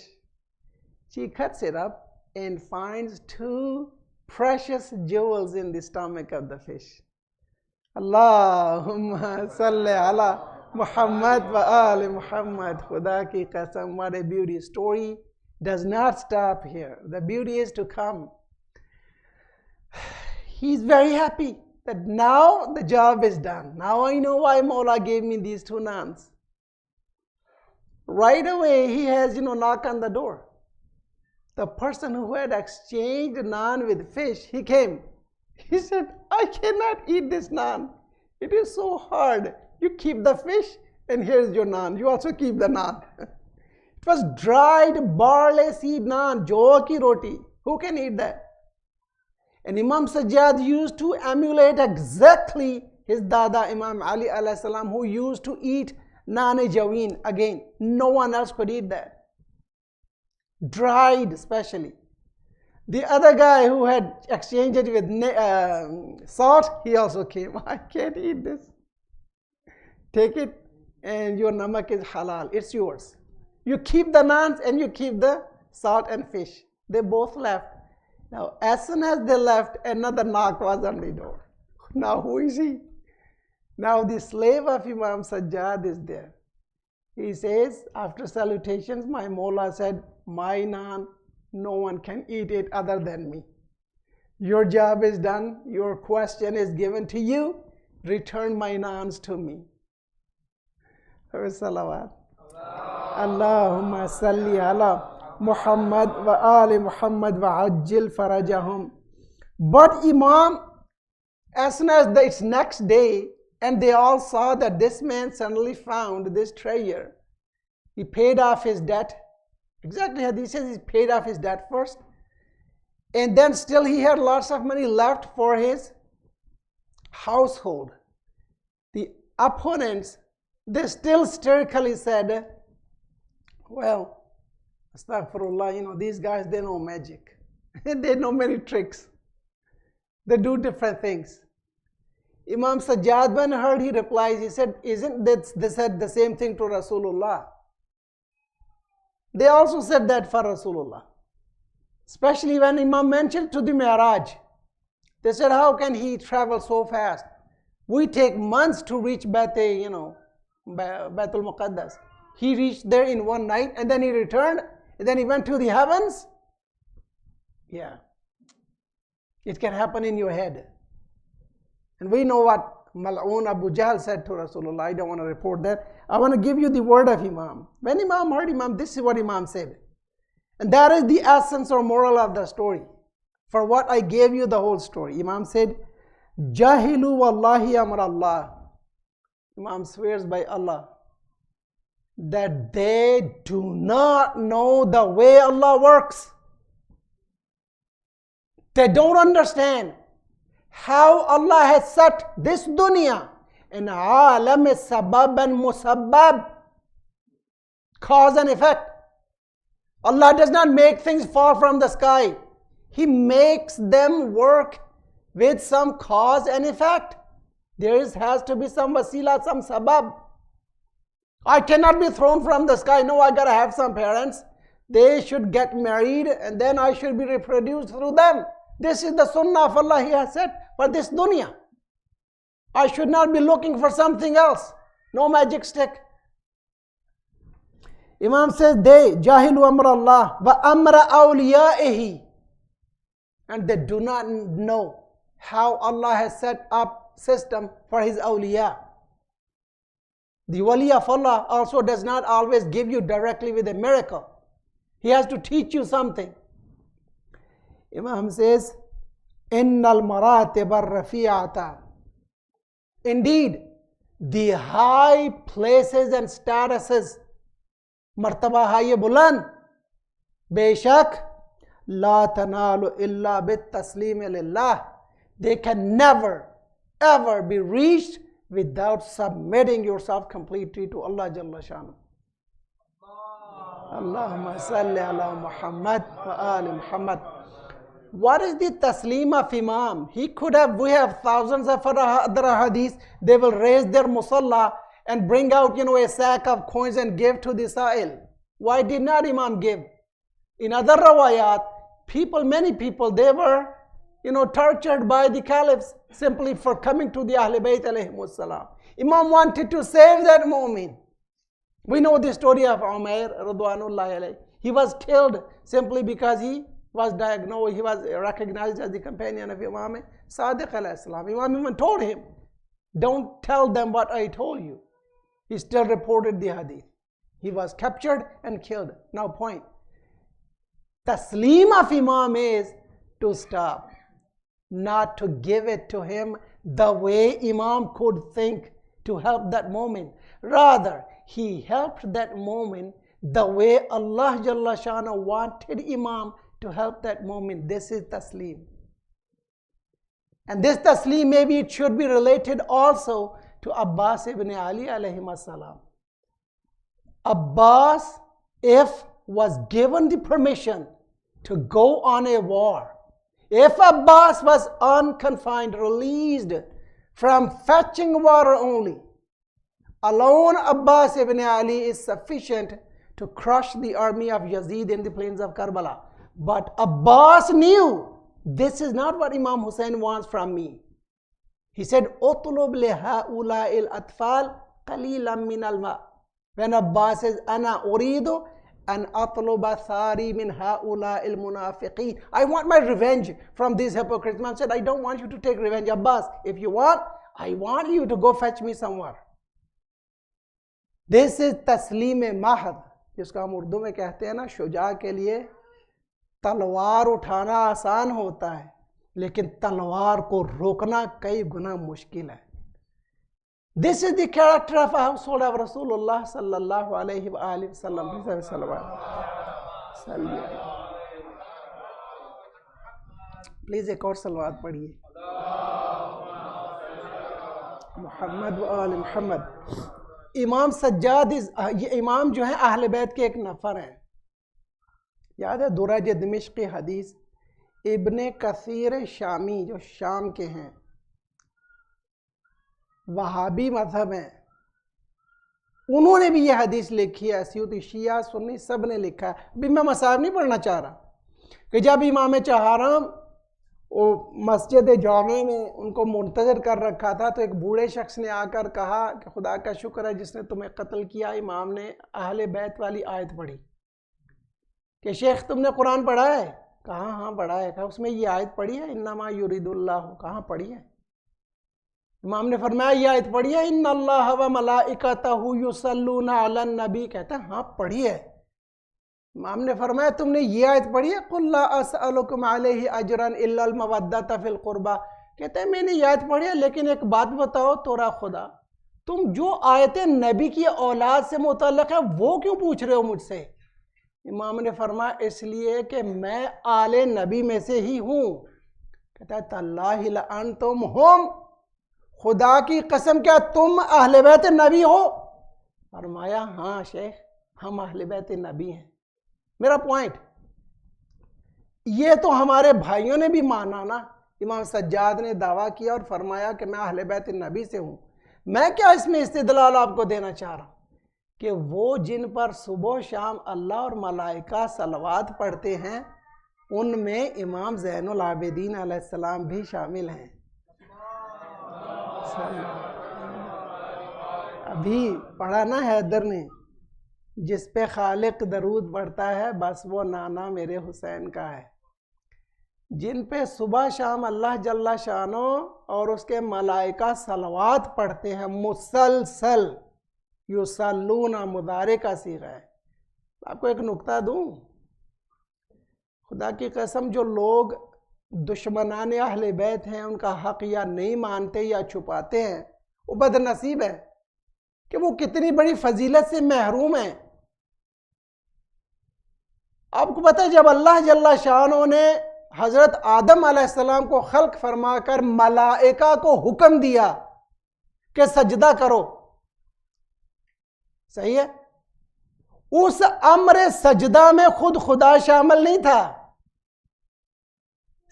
She cuts it up and finds 2 precious jewels in the stomach of the fish. Allahumma salli ala Muhammad wa ali Muhammad. Khuda ki qasam, what a beauty. Story does not stop here. The beauty is to come. He's very happy that now the job is done. Now I know why Mawla gave me these 2 naans. Right away he has, knock on the door. The person who had exchanged naan with fish, he came. He said, I cannot eat this naan. It is so hard. You keep the fish and here's your naan. You also keep the naan. It was dried barley seed naan, jo ki roti. Who can eat that? And Imam Sajjad used to emulate exactly his Dada Imam Ali alayhi salam, who used to eat naan-e-jaween. Again, no one else could eat that. Dried especially. The other guy who had exchanged it with salt, he also came. I can't eat this. Take it and your namak is halal. It's yours. You keep the naans and you keep the salt and fish. They both left. Now as soon as they left, another knock was on the door. Now who is he? Now the slave of Imam Sajjad is there. He says, after salutations, my Mawla said, my naan, no one can eat it other than me. Your job is done. Your question is given to you. Return my naans to me. Salawat. Allahumma salli ala Muhammad wa ali Muhammad wa ajil farajahum. But Imam, as soon as it's next day, and they all saw that this man suddenly found this treasure, he paid off his debt. Exactly, Hadith says he paid off his debt first. And then still he had lots of money left for his household. The opponents, they still hysterically said, well, astaghfirullah, these guys, they know magic. They know many tricks. They do different things. Imam Sajjad, when heard, he replies, he said, isn't this, they said the same thing to Rasulullah. They also said that for Rasulullah. Especially when Imam mentioned to the Mi'raj. They said, how can he travel so fast? We take months to reach Baitul Muqaddas. He reached there in one night and then he returned and then he went to the heavens. Yeah. It can happen in your head. And we know what Mal'un Abu Jahl said to Rasulullah. I don't want to report that. I want to give you the word of Imam. When Imam heard Imam, this is what Imam said. And that is the essence or moral of the story. For what I gave you the whole story. Imam said, Jahilu wallahi amr Allah. Imam swears by Allah that they do not know the way Allah works. They don't understand how Allah has set this dunya in alam sabab and musabbab, cause and effect. Allah does not make things fall from the sky. He makes them work with some cause and effect. There has to be some wasila, some sabab. I cannot be thrown from the sky. No, I gotta have some parents. They should get married and then I should be reproduced through them. This is the sunnah of Allah He has set for this dunya. I should not be looking for something else. No magic stick. Imam says, they jahilu amr Allah wa amra awliyaihi. And they do not know how Allah has set up system for His awliya. The wali of Allah also does not always give you directly with a miracle. He has to teach you something. Imam says, Innal maratib ar-rafi'ata. Indeed, the high places and statuses, martaba hai buland, beshak, la tanalu illa bit taslim lillah. They can never, ever be reached without submitting yourself completely to Allah Jalla Shanu. Allahumma salli ala Muhammad wa ali Muhammad. What is the taslim of Imam? We have thousands of other hadiths. They will raise their musalla and bring out, a sack of coins and give to the sa'il. Why did not Imam give? In other rawayat, many people, they were, tortured by the caliphs simply for coming to the Ahl Bayt alayhimus salam. Imam wanted to save that moment. We know the story of Umair radwanullahi alayhi. He was killed simply because he was diagnosed, he was recognized as the companion of Imam Sadiq alayhi salam. Imam even told him, don't tell them what I told you. He still reported the hadith. He was captured and killed. Now point. Taslim of Imam is to stop. Not to give it to him the way Imam could think to help that moment. Rather, he helped that moment the way Allah Jalla Shana wanted Imam to help that moment. This is taslim. And this taslim, maybe it should be related also to Abbas ibn Ali alayhi salam. Abbas, if was given the permission to go on a war, if Abbas was unconfined, released from fetching water only, alone Abbas ibn Ali is sufficient to crush the army of Yazid in the plains of Karbala. But Abbas knew this is not what Imam Hussein wants from me. He said, "Utlub li ha'ula'il atfal qalilan min al-ma." When Abbas says, "Ana uridu an atluba thari min ha'ula'il munafiqeen," I want my revenge from these hypocrites. Imam said, I don't want you to take revenge, Abbas. If you want, I want you to go fetch me somewhere. This is taslim mahad, जिसका हम उर्दू में कहते हैं ना, शुजा के लिए तलवार उठाना आसान होता है, लेकिन तलवार को रोकना कई गुना मुश्किल है. This is the character of a household of Rasulullah sallallahu alayhi wa sallam. Please एक और सलवात पढ़िए. Muhammad wa ali Muhammad. इमाम सज्जाद, ये इमाम जो है अहले बैत के एक नफर हैं. याद है दुराज दिमिश्क की हदीस, इब्ने कसीर शामी जो शाम के हैं, वहाबी मजहब हैं, उन्होंने भी ये हदीस लिखी है. सियूती, शिया, सुन्नी सब ने लिखा है. अभी मैं मसाब नहीं पढ़ना चाह रहा कि जब इमाम चहारम वो मस्जिद जामे में उनको मुंतज़र कर रखा था, तो एक बूढ़े शख्स ने आकर कहा कि खुदा का शुक्र है जिसने तुम्हें कत्ल किया. इमाम ने अहले बैत वाली आयत पढ़ी कि शेख तुमने कुरान पढ़ा है? कहा हाँ पढ़ा है. कहा उसमें ये आयत पढ़ी है, इन्नमा युरिदुल्लाहु? कहाँ पढ़ी है? इमाम ने फरमाया ये आयत पढ़ी है, इन्नल्लाह व मलाइकतहु युसल्लूना अलन नबी. कहता है हाँ पढ़ी है. इमाम ने फरमाया तुमने ये आयत पढ़ी है, कुल ला असअलुकुम अलैहि अजरन इल्ला अल मवद्दत फिल कुर्बा, کہتے ہیں میں نے یاد پڑھی لیکن ایک بات بتاؤ تورا خدا، تم جو آیتیں نبی کی اولاد سے متعلق ہے وہ کیوں پوچھ رہے ہو مجھ سے؟ امام نے فرمایا اس لیے کہ میں آل نبی میں سے ہی ہوں۔ کہتا ہے تاللہ لانتم ہم، خدا کی قسم کیا تم اہل بیت نبی ہو؟ فرمایا ہاں شیخ ہم اہل بیت نبی ہیں۔ میرا پوائنٹ یہ تو ہمارے بھائیوں نے بھی مانا نا، امام سجاد نے دعویٰ کیا اور فرمایا کہ میں اہل بیت نبی سے ہوں۔ میں کیا اس میں استدلال آپ کو دینا چاہ رہا ہوں کہ وہ جن پر صبح و شام اللہ اور ملائکہ صلوات پڑھتے ہیں ان میں امام زین العابدین علیہ السلام بھی شامل ہیں۔ ابھی پڑھا نا حیدر نے، جس پہ خالق درود پڑھتا ہے بس وہ نانا میرے حسین کا ہے۔ جن پہ صبح شام اللہ جل شانو اور اس کے ملائکہ صلوات پڑھتے ہیں مسلسل، یصلون مضارع کا صیغہ ہے۔ آپ کو ایک نکتہ دوں، خدا کی قسم جو لوگ دشمنان اہل بیت ہیں ان کا حق یا نہیں مانتے یا چھپاتے ہیں وہ بد نصیب ہے کہ وہ کتنی بڑی فضیلت سے محروم ہیں۔ آپ کو پتہ ہے جب اللہ جل شانہ نے حضرت آدم علیہ السلام کو خلق فرما کر ملائکہ کو حکم دیا کہ سجدہ کرو، صحیح ہے، اس امر سجدہ میں خود خدا شامل نہیں تھا،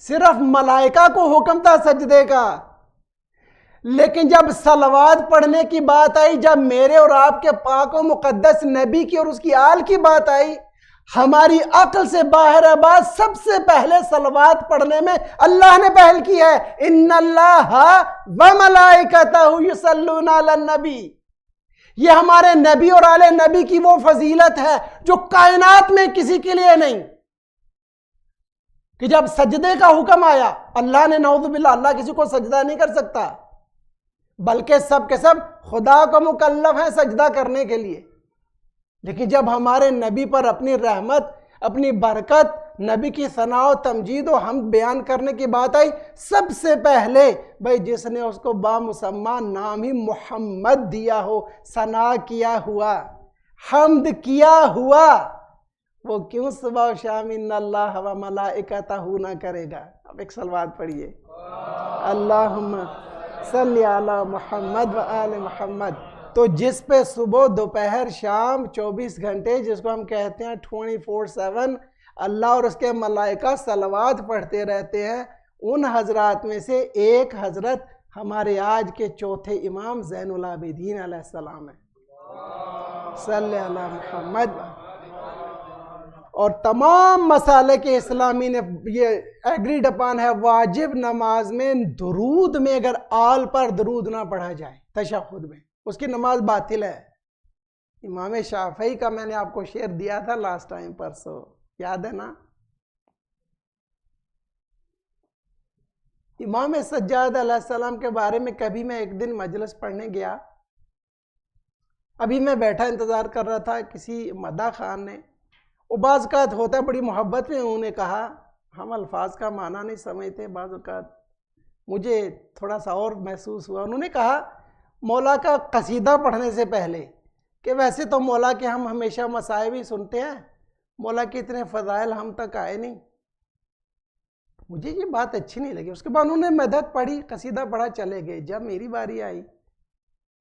صرف ملائکہ کو حکم تھا سجدے کا۔ لیکن جب صلوات پڑھنے کی بات آئی، جب میرے اور آپ کے پاک و مقدس نبی کی اور اس کی آل کی بات آئی، ہماری عقل سے باہر ہے بات، سب سے پہلے صلوات پڑھنے میں اللہ نے پہل کی ہے، ان اللہ وملائکتہ یصلون علی النبی۔ یہ ہمارے نبی اور آل نبی کی وہ فضیلت ہے جو کائنات میں کسی کے لیے نہیں، کہ جب سجدے کا حکم آیا اللہ نے نعوذ باللہ، اللہ کسی کو سجدہ نہیں کر سکتا بلکہ سب کے سب خدا کو مکلف ہیں سجدہ کرنے کے لیے۔ لیکن جب ہمارے نبی پر اپنی رحمت، اپنی برکت، نبی کی ثنا و تمجید و حمد بیان کرنے کی بات آئی، سب سے پہلے بھائی جس نے اس کو بامسمى نام ہی محمد دیا ہو، ثنا کیا ہوا، حمد کیا ہوا، وہ کیوں صبح و شام ان اللہ و ملائکتہ نہ کرے گا؟ اب ایک صلوات پڑھیے، اللہم صلی علی محمد و آل محمد۔ تو جس پہ صبح دوپہر شام 24 گھنٹے، جس کو ہم کہتے ہیں 24/7 اللہ اور اس کے ملائکہ صلوات پڑھتے رہتے ہیں، ان حضرات میں سے ایک حضرت ہمارے آج کے چوتھے امام زین العابدین علیہ السلام ہیں، صلی علی محمد۔ اور تمام مسالک اسلامی نے یہ ایگریڈ اپان ہے، واجب نماز میں درود میں اگر آل پر درود نہ پڑھا جائے تشہد میں، اس کی نماز باطل ہے۔ امام شافعی کا میں نے آپ کو شعر دیا تھا لاسٹ ٹائم پرسو، یاد ہے نا؟ امام سجاد علیہ السلام کے بارے میں کبھی میں ایک دن مجلس پڑھنے گیا، ابھی میں بیٹھا انتظار کر رہا تھا، کسی مداح خان نے، وہ بعض اوقات ہوتا ہے بڑی محبت میں، انہوں نے کہا ہم الفاظ کا معنی نہیں سمجھتے، بعض اوقات مجھے تھوڑا سا اور محسوس ہوا، انہوں نے کہا مولا کا قصیدہ پڑھنے سے پہلے کہ ویسے تو مولا کے ہم ہمیشہ مصائب ہی سنتے ہیں، مولا کے اتنے فضائل ہم تک آئے نہیں۔ مجھے یہ بات اچھی نہیں لگی۔ اس کے بعد انہوں نے مدد پڑھی، قصیدہ پڑھا، چلے گئے۔ جب میری باری آئی،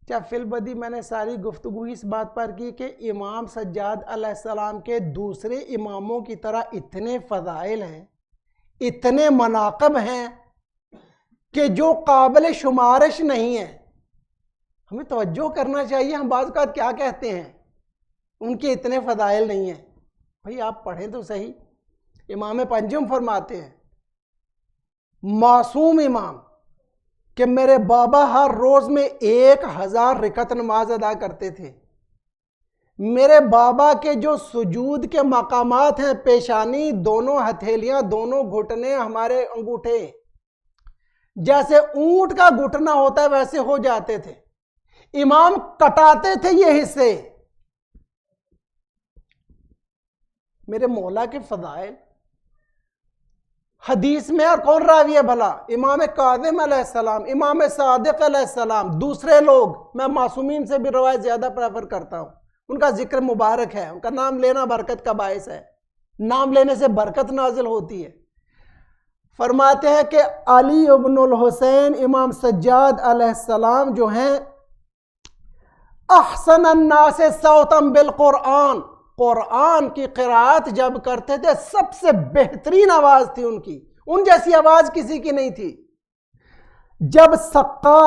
جب فی البدی میں نے ساری گفتگو اس بات پر کی کہ امام سجاد علیہ السلام کے دوسرے اماموں کی طرح اتنے فضائل ہیں، اتنے مناقب ہیں کہ جو قابل شمارش نہیں ہیں، ہمیں توجہ کرنا چاہیے۔ ہم بعض اوقات کیا کہتے ہیں، ان کے اتنے فضائل نہیں ہیں۔ بھئی آپ پڑھیں تو صحیح۔ امام پنجم فرماتے ہیں، معصوم امام، کہ میرے بابا ہر روز میں 1000 رکعت نماز ادا کرتے تھے۔ میرے بابا کے جو سجود کے مقامات ہیں، پیشانی، دونوں ہتھیلیاں، دونوں گھٹنے، ہمارے انگوٹھے، جیسے اونٹ کا گھٹنا ہوتا ہے ویسے ہو جاتے تھے۔ امام کٹاتے تھے یہ حصے۔ میرے مولا کے فضائل حدیث میں اور کون راوی ہے بھلا؟ امام کاظم علیہ السلام، امام صادق علیہ السلام، دوسرے لوگ، میں معصومین سے بھی روایت زیادہ پریفر کرتا ہوں، ان کا ذکر مبارک ہے، ان کا نام لینا برکت کا باعث ہے، نام لینے سے برکت نازل ہوتی ہے۔ فرماتے ہیں کہ علی ابن الحسین امام سجاد علیہ السلام جو ہیں، احسن الناس صوتا بالقرآن، قرآن کی قرآت جب کرتے تھے سب سے بہترین آواز تھی ان کی، ان جیسی آواز کسی کی نہیں تھی۔ جب سقا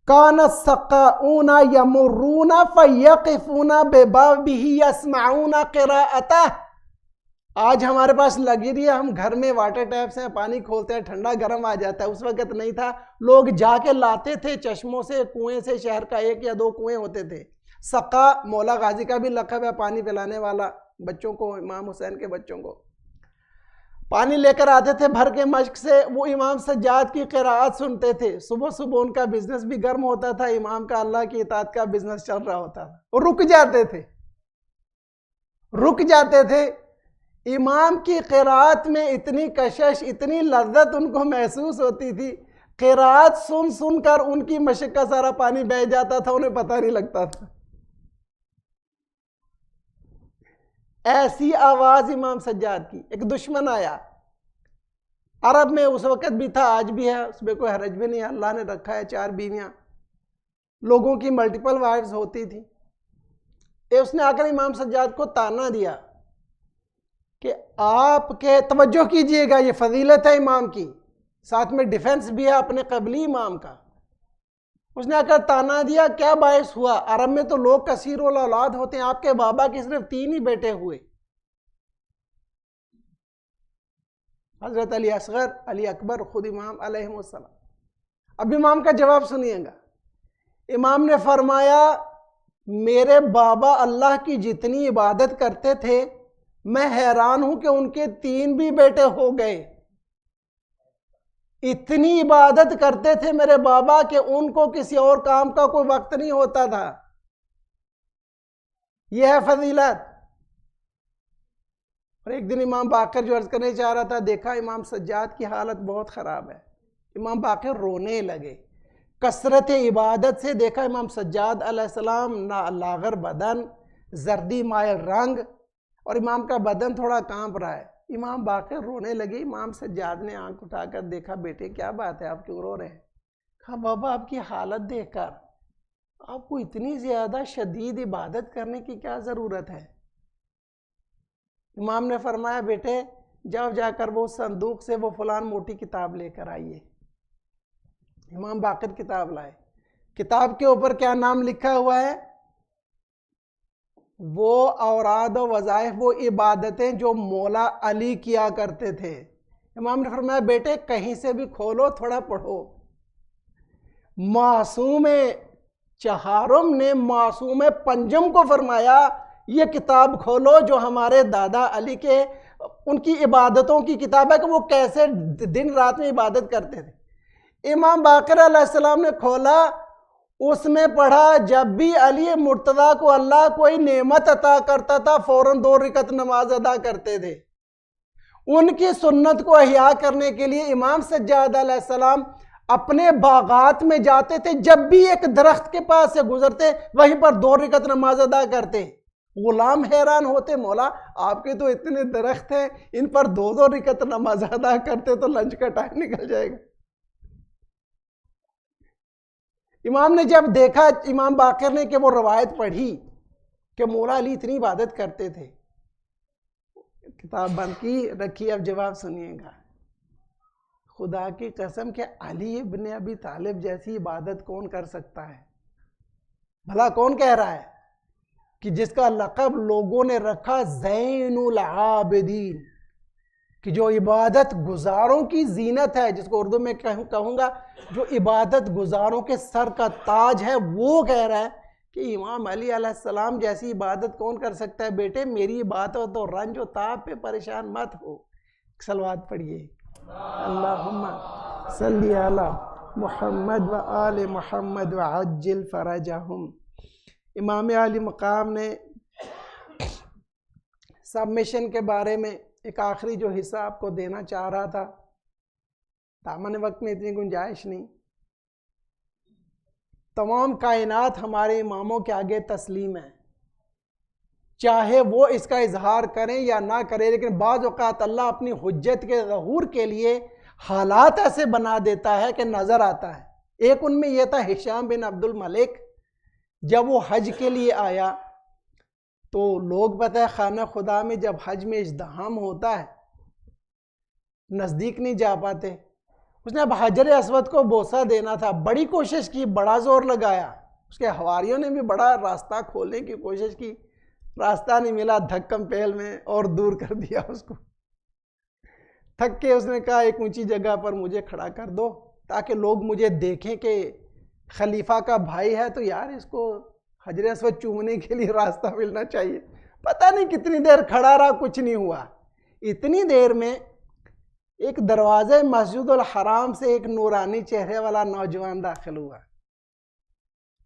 کان السقاؤون یمرون فیقفون ببابہ یسمعون قراءتہ، آج ہمارے پاس لگی رہی ہے، ہم گھر میں واٹر ٹیپ سے پانی کھولتے ہیں، ٹھنڈا گرم آ جاتا ہے، اس وقت نہیں تھا، لوگ جا کے لاتے تھے چشموں سے، کنویں سے، شہر کا 1 یا 2 کنویں ہوتے تھے۔ سقا مولا غازی کا بھی لقب ہے، پانی پلانے والا، بچوں کو، امام حسین کے بچوں کو پانی لے کر آتے تھے بھر کے مشق سے، وہ امام سجاد کی قراءت سنتے تھے، صبح صبح ان کا بزنس بھی گرم ہوتا تھا، امام کا اللہ کی اطاعت کا بزنس چل رہا ہوتا تھا، وہ رک جاتے تھے۔ امام کی قراءت میں اتنی کشش، اتنی لذت ان کو محسوس ہوتی تھی، قراءت سن سن کر ان کی مشق کا سارا پانی بہہ جاتا تھا، انہیں پتہ نہیں لگتا تھا۔ ایسی آواز امام سجاد کی۔ ایک دشمن آیا، عرب میں اس وقت بھی تھا، آج بھی ہے، اس میں کوئی حرج بھی نہیں، اللہ نے رکھا ہے 4 بیویاں، لوگوں کی ملٹیپل وائفز ہوتی تھی۔ اس نے آ کر امام سجاد کو تانا دیا کہ آپ کے، توجہ کیجئے گا، یہ فضیلت ہے امام کی، ساتھ میں ڈیفنس بھی ہے اپنے قبلی امام کا۔ اس نے آ کر تانا دیا، کیا باعث ہوا؟ عرب میں تو لوگ کثیر الاولاد ہوتے ہیں، آپ کے بابا کے صرف 3 ہی بیٹے ہوئے، حضرت علی اصغر، علی اکبر، خود امام علیہ السلام۔ اب امام کا جواب سنیے گا۔ امام نے فرمایا، میرے بابا اللہ کی جتنی عبادت کرتے تھے، میں حیران ہوں کہ ان کے 3 بھی بیٹے ہو گئے۔ اتنی عبادت کرتے تھے میرے بابا کہ ان کو کسی اور کام کا کوئی وقت نہیں ہوتا تھا۔ یہ ہے فضیلت۔ اور ایک دن امام باقر جو عرض کرنے چاہ رہا تھا، دیکھا امام سجاد کی حالت بہت خراب ہے، امام باقر رونے لگے، کثرت عبادت سے دیکھا امام سجاد علیہ السلام لاغر بدن، زردی مائل رنگ، اور امام کا بدن تھوڑا کانپ رہا ہے، امام باقر رونے لگے۔ امام سجاد نے آنکھ اٹھا کر دیکھا، بیٹے کیا بات ہے، آپ کیوں رو رہے ہیں؟ کہا بابا آپ کی حالت دیکھ کر آپ کو اتنی زیادہ شدید عبادت کرنے کی کیا ضرورت ہے؟ امام نے فرمایا، بیٹے جاؤ جا کر وہ صندوق سے وہ فلان موٹی کتاب لے کر آئیے۔ امام باقر کتاب لائے، کتاب کے اوپر کیا نام لکھا ہوا ہے؟ وہ اوراد و وظائف، وہ عبادتیں جو مولا علی کیا کرتے تھے۔ امام نے فرمایا، بیٹے کہیں سے بھی کھولو، تھوڑا پڑھو۔ معصوم چہارم نے معصوم پنجم کو فرمایا، یہ کتاب کھولو جو ہمارے دادا علی کے، ان کی عبادتوں کی کتاب ہے کہ وہ کیسے دن رات میں عبادت کرتے تھے۔ امام باقر علیہ السلام نے کھولا، اس میں پڑھا، جب بھی علی مرتضیٰ کو اللہ کوئی نعمت عطا کرتا تھا فوراً 2 رکعت نماز ادا کرتے تھے۔ ان کی سنت کو احیاء کرنے کے لیے امام سجاد علیہ السلام اپنے باغات میں جاتے تھے، جب بھی ایک درخت کے پاس سے گزرتے وہیں پر 2 رکعت نماز ادا کرتے۔ غلام حیران ہوتے، مولا آپ کے تو اتنے درخت ہیں، ان پر 2 رکعت نماز ادا کرتے تو لنچ کا ٹائم نکل جائے گا۔ امام نے جب دیکھا، امام باقر نے، کہ وہ روایت پڑھی کہ مولا علی اتنی عبادت کرتے تھے، کتاب بند کی، رکھی۔ اب جواب سنیے گا۔ خدا کی قسم کہ علی ابن ابی طالب جیسی عبادت کون کر سکتا ہے؟ بھلا کون کہہ رہا ہے کہ جس کا لقب لوگوں نے رکھا زین العابدین، کہ جو عبادت گزاروں کی زینت ہے، جس کو اردو میں کہوں گا جو عبادت گزاروں کے سر کا تاج ہے، وہ کہہ رہا ہے کہ امام علی علیہ السلام جیسی عبادت کون کر سکتا ہے؟ بیٹے میری عبادت و رنج و تاب پہ پریشان مت ہو۔ صلوات پڑھیے، اللہم صلی علی محمد و آل محمد و عجل فرجہم۔ امام علی مقام نے سبمیشن کے بارے میں ایک آخری جو حصہ آپ کو دینا چاہ رہا تھا، دامن وقت میں اتنی گنجائش نہیں. تمام کائنات ہمارے اماموں کے آگے تسلیم ہے، چاہے وہ اس کا اظہار کریں یا نہ کریں، لیکن بعض اوقات اللہ اپنی حجت کے ظہور کے لیے حالات ایسے بنا دیتا ہے کہ نظر آتا ہے. ایک ان میں یہ تھا ہشام بن عبد الملک، جب وہ حج کے لیے آیا تو لوگ پتہ ہے خانہ خدا میں جب حج میں ازدحام ہوتا ہے نزدیک نہیں جا پاتے. اس نے اب حجر اسود کو بوسہ دینا تھا، بڑی کوشش کی، بڑا زور لگایا، اس کے حواریوں نے بھی بڑا راستہ کھولنے کی کوشش کی، راستہ نہیں ملا، دھکم پہل میں اور دور کر دیا اس کو. تھک کے اس نے کہا ایک اونچی جگہ پر مجھے کھڑا کر دو تاکہ لوگ مجھے دیکھیں کہ خلیفہ کا بھائی ہے تو یار اس کو حجر اسود چومنے کے لیے راستہ ملنا چاہیے. پتہ نہیں کتنی دیر کھڑا رہا، کچھ نہیں ہوا. اتنی دیر میں ایک دروازے مسجد الحرام سے ایک نورانی چہرے والا نوجوان داخل ہوا.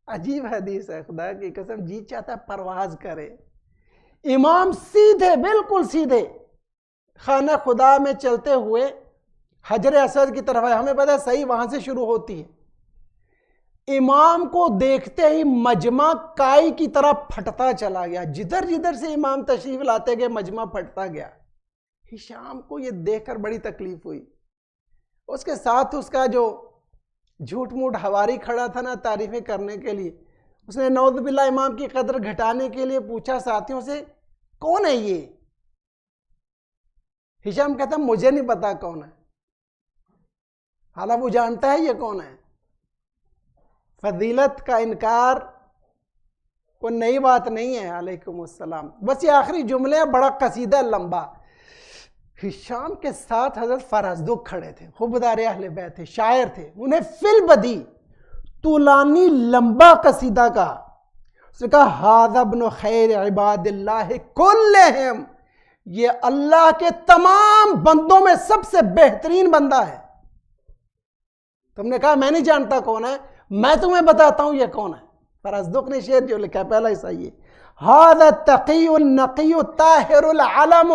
عجیب حدیث ہے، خدا کی قسم جی چاہتا ہے پرواز کرے. امام سیدھے، بالکل سیدھے خانہ خدا میں چلتے ہوئے حجر اسود کی طرف آئے. ہمیں پتہ ہے صحیح وہاں سے شروع ہوتی ہے. امام کو دیکھتے ہی مجمع کائی کی طرح پھٹتا چلا گیا، جدھر جدھر سے امام تشریف لاتے گئے مجمع پھٹتا گیا. ہشام کو یہ دیکھ کر بڑی تکلیف ہوئی. اس کے ساتھ اس کا جو جھوٹ موٹ حواری کھڑا تھا نا تعریفیں کرنے کے لیے، اس نے نعوذ باللہ امام کی قدر گھٹانے کے لیے پوچھا ساتھیوں سے کون ہے یہ؟ ہشام کہتا مجھے نہیں پتا کون ہے، حالانکہ وہ جانتا ہے یہ کون ہے. فضیلت کا انکار کوئی نئی بات نہیں ہے. علیکم السلام. بس یہ آخری جملے ہیں، بڑا قصیدہ لمبا. ہشام کے ساتھ حضرت فرزدق کھڑے تھے، خبدار اہل بیت تھے، شاعر تھے. انہیں فی البدی طولانی لمبا قصیدہ کہا. اس نے کہا ھذا ابن خیر عباد اللہ کلہم، یہ اللہ کے تمام بندوں میں سب سے بہترین بندہ ہے. تم نے کہا میں نہیں جانتا کون ہے، میں تمہیں بتاتا ہوں یہ کون ہے. فرزدق نے شعر جو لکھا ہے پہلا حصہ یہ ھذا التقی النقی الطاہر العلم،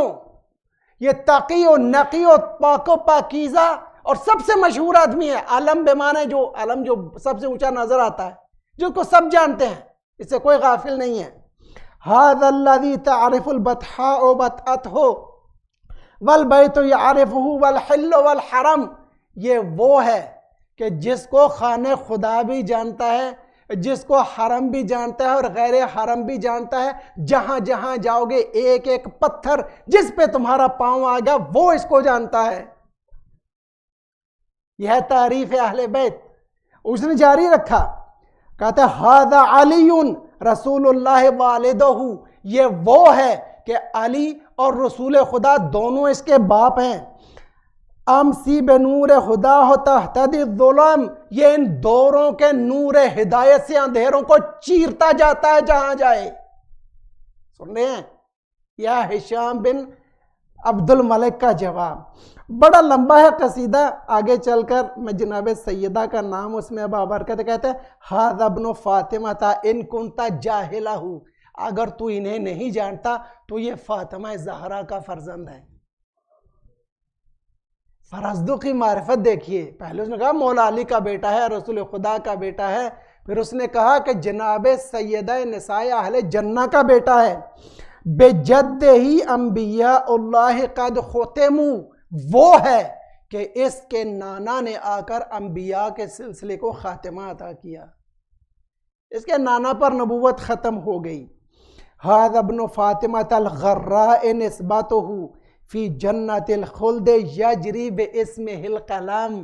یہ تقی و نقی و پاک و پاکیزہ اور سب سے مشہور آدمی ہے. علم بے معنی جو علم جو سب سے اونچا نظر آتا ہے، جس کو سب جانتے ہیں، اس سے کوئی غافل نہیں ہے. ھذا الذی تعرف البطحاء بطأتہ والبیت یعرفہ والحل والحرم، یہ وہ ہے کہ جس کو خانہ خدا بھی جانتا ہے، جس کو حرم بھی جانتا ہے اور غیر حرم بھی جانتا ہے. جہاں جہاں جاؤ گے ایک ایک پتھر جس پہ تمہارا پاؤں آ گیا وہ اس کو جانتا ہے. یہ ہے تعریف اہل بیت. اس نے جاری رکھا، کہتا ہے ھذا علی رسول اللہ والدہ، یہ وہ ہے کہ علی اور رسول خدا دونوں اس کے باپ ہیں. امسی بنور خدا ہو تہتدی الظلم، یہ ان دوروں کے نور ہدایت سے اندھیروں کو چیرتا جاتا ہے جہاں جائے. سن رہے ہیں؟ یا ہشام بن عبد الملک کا جواب. بڑا لمبا ہے قصیدہ، آگے چل کر میں جناب سیدہ کا نام اس میں اب برکت کہتے ہیں ھذا ابن فاطمہ ان کنت جاہلہ، اگر تو انہیں نہیں جانتا تو یہ فاطمہ زہرا کا فرزند ہے. فرزدق کی معرفت دیکھیے. پہلے اس نے کہا مولا علی کا بیٹا ہے، رسول خدا کا بیٹا ہے. پھر اس نے کہا کہ جناب سیدہ نساء اہل جنہ کا بیٹا ہے. بجد ہی انبیاء اللہ قد ختموا، وہ ہے کہ اس کے نانا نے آ کر انبیاء کے سلسلے کو خاتمہ عطا کیا. اس کے نانا پر نبوت ختم ہو گئی. ھذا ابن فاطمہ الغراء نسبتہ فی جنت الخلد یجری باسمہ القلم،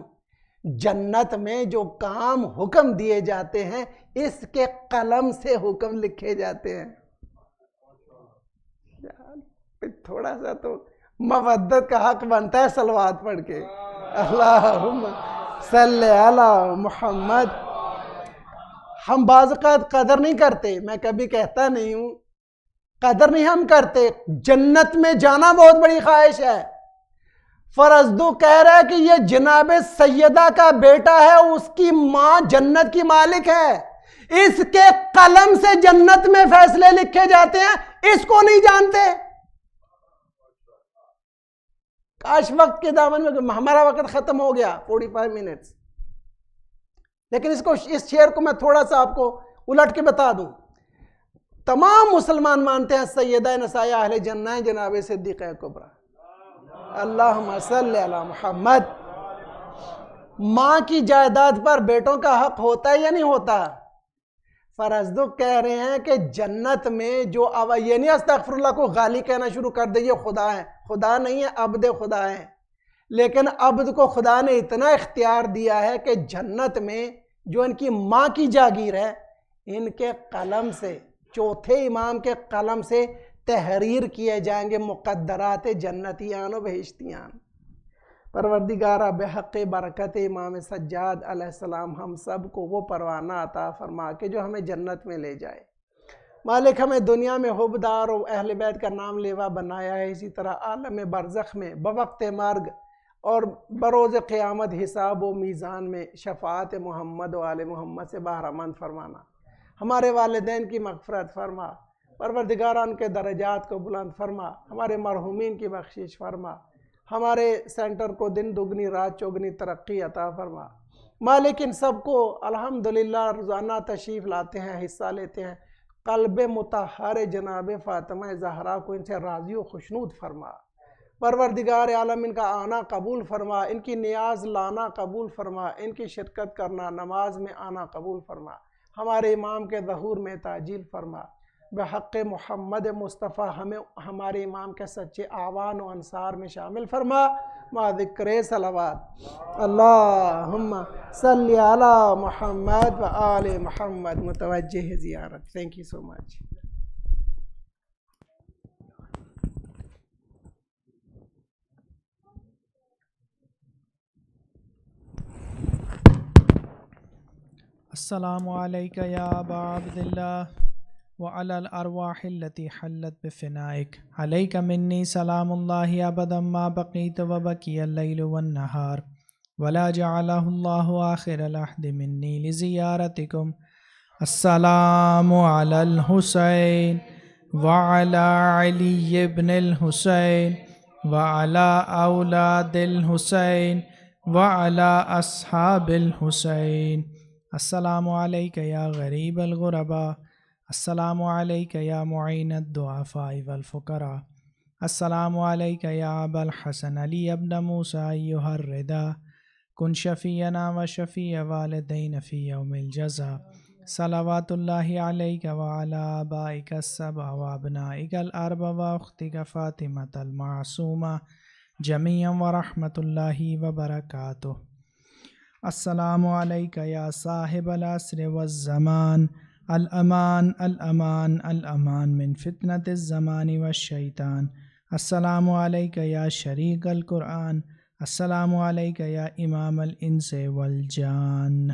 جنت میں جو کام حکم دیے جاتے ہیں اس کے قلم سے حکم لکھے جاتے ہیں. تھوڑا سا تو مودت کا حق بنتا ہے صلوات پڑھ کے. اللہم صلی علی محمد. ہم بعض اوقات قدر نہیں کرتے، میں کبھی کہتا نہیں ہوں قدر نہیں ہم کرتے. جنت میں جانا بہت بڑی خواہش ہے. فرزدق کہہ رہا ہے کہ یہ جناب سیدہ کا بیٹا ہے، اس کی ماں جنت کی مالک ہے، اس کے قلم سے جنت میں فیصلے لکھے جاتے ہیں، اس کو نہیں جانتے. کاش وقت کے دامن میں ہمارا وقت ختم ہو گیا 45 منٹس. لیکن اس شعر کو میں تھوڑا سا آپ کو الٹ کے بتا دوں. تمام مسلمان مانتے ہیں سیدہ نساء اہل جنہ جناب صدیقہ کبریٰ. اللہم صلی علی محمد. ماں کی جائیداد پر بیٹوں کا حق ہوتا ہے یا نہیں ہوتا؟ فرزدق کہہ رہے ہیں کہ جنت میں جو یہ نہیں استغفر اللہ کو غالی کہنا شروع کر دے یہ خدا ہے. خدا نہیں ہے، عبد خدا ہے. لیکن عبد کو خدا نے اتنا اختیار دیا ہے کہ جنت میں جو ان کی ماں کی جاگیر ہے، ان کے قلم سے، چوتھے امام کے قلم سے تحریر کیے جائیں گے مقدرات جنتیان و بہشتیان. پروردگارہ بحق برکت امام سجاد علیہ السلام ہم سب کو وہ پروانہ عطا فرما کہ جو ہمیں جنت میں لے جائے. مالک ہمیں دنیا میں حبدار و اہل بیت کا نام لیوا بنایا ہے، اسی طرح عالم برزخ میں بوقت مرگ اور بروز قیامت حساب و میزان میں شفاعت محمد و آل محمد سے بہرمند فرمانا. ہمارے والدین کی مغفرت فرما. پروردگارہ ان کے درجات کو بلند فرما. ہمارے مرحومین کی بخشش فرما. ہمارے سینٹر کو دن دگنی رات چوگنی ترقی عطا فرما. مالک ان سب کو الحمدللہ روزانہ تشریف لاتے ہیں، حصہ لیتے ہیں. قلب مطہر جناب فاطمہ زہرا کو ان سے راضی و خوشنود فرما. پروردگار عالم ان کا آنا قبول فرما، ان کی نیاز لانا قبول فرما، ان کی شرکت کرنا نماز میں آنا قبول فرما. ہمارے امام کے ظہور میں تعجیل فرما. بحق محمد مصطفیٰ ہمیں ہمارے امام کے سچے اعوان و انصار میں شامل فرما. ما ذکر صلوات. اللہم صلی علی محمد و آل محمد. متوجہ زیارت. تھینک یو سو مچ. السلام علیکہ یا ابا عبداللہ وعلی الارواح التي حلت بفنائک. علیک منی سلام اللہ ابدا ما بقیت وبقی اللیل والنہار ولا جعلہ اللہ آخر العہد منی لزیارتکم. السلام علی الحسین وعلی علی ابن الحسین وعلی اولاد الحسین وعلی اصحاب الحسین. السلام علیکہ یا غریب الغرباء. السلام علیکہ یا معین الضعفاء والفقراء. السلام علیکہ یا ابا الحسن علی ابن موسیٰ ایہا الردا. کن شفیعنا و شفیع والدین فی یوم الجزا. صلوات اللہ علیکہ وعلی آبائک السبع و ابنائک الاربع و اختک فاطمۃ المعصومہ جمیعا ورحمۃ اللہ وبرکاتہ. السلام علیکہ یا صاحب العصر والزمان. الامان الامان الامان من فتنة الزمان والشیطان. السلام علیکہ یا شریک القرآن. السلام علیکہ یا امام الانس والجان.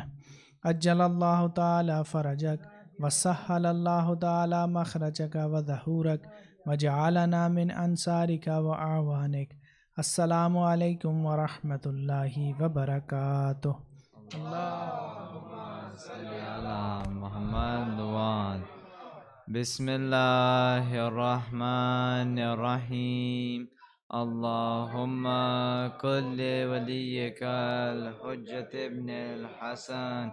اجل اللہ تعالی فرجک وسہل اللہ تعالی مخرجک وظہورک وجعلنا من انصارک واعوانک. السلام علیکم ورحمۃ اللہ وبرکاتہ. اللہم صلی علی محمد وآل. بسم اللہ الرحمن الرحیم. اللہم کل ولیک الحجۃ ابن الحسن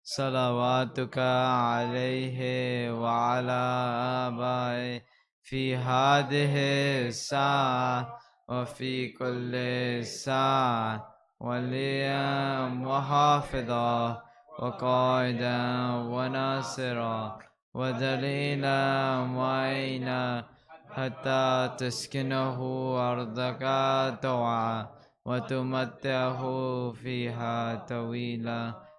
صلواتک علیہ وعلی آبائہ فی ہادہ الساعة وفی کل ساعة ولیا وحافظا وقائدا وناصرا ودلیلا معینا حتی تسکنہ ارضک طوعا وتمتعہ فیہا طویلا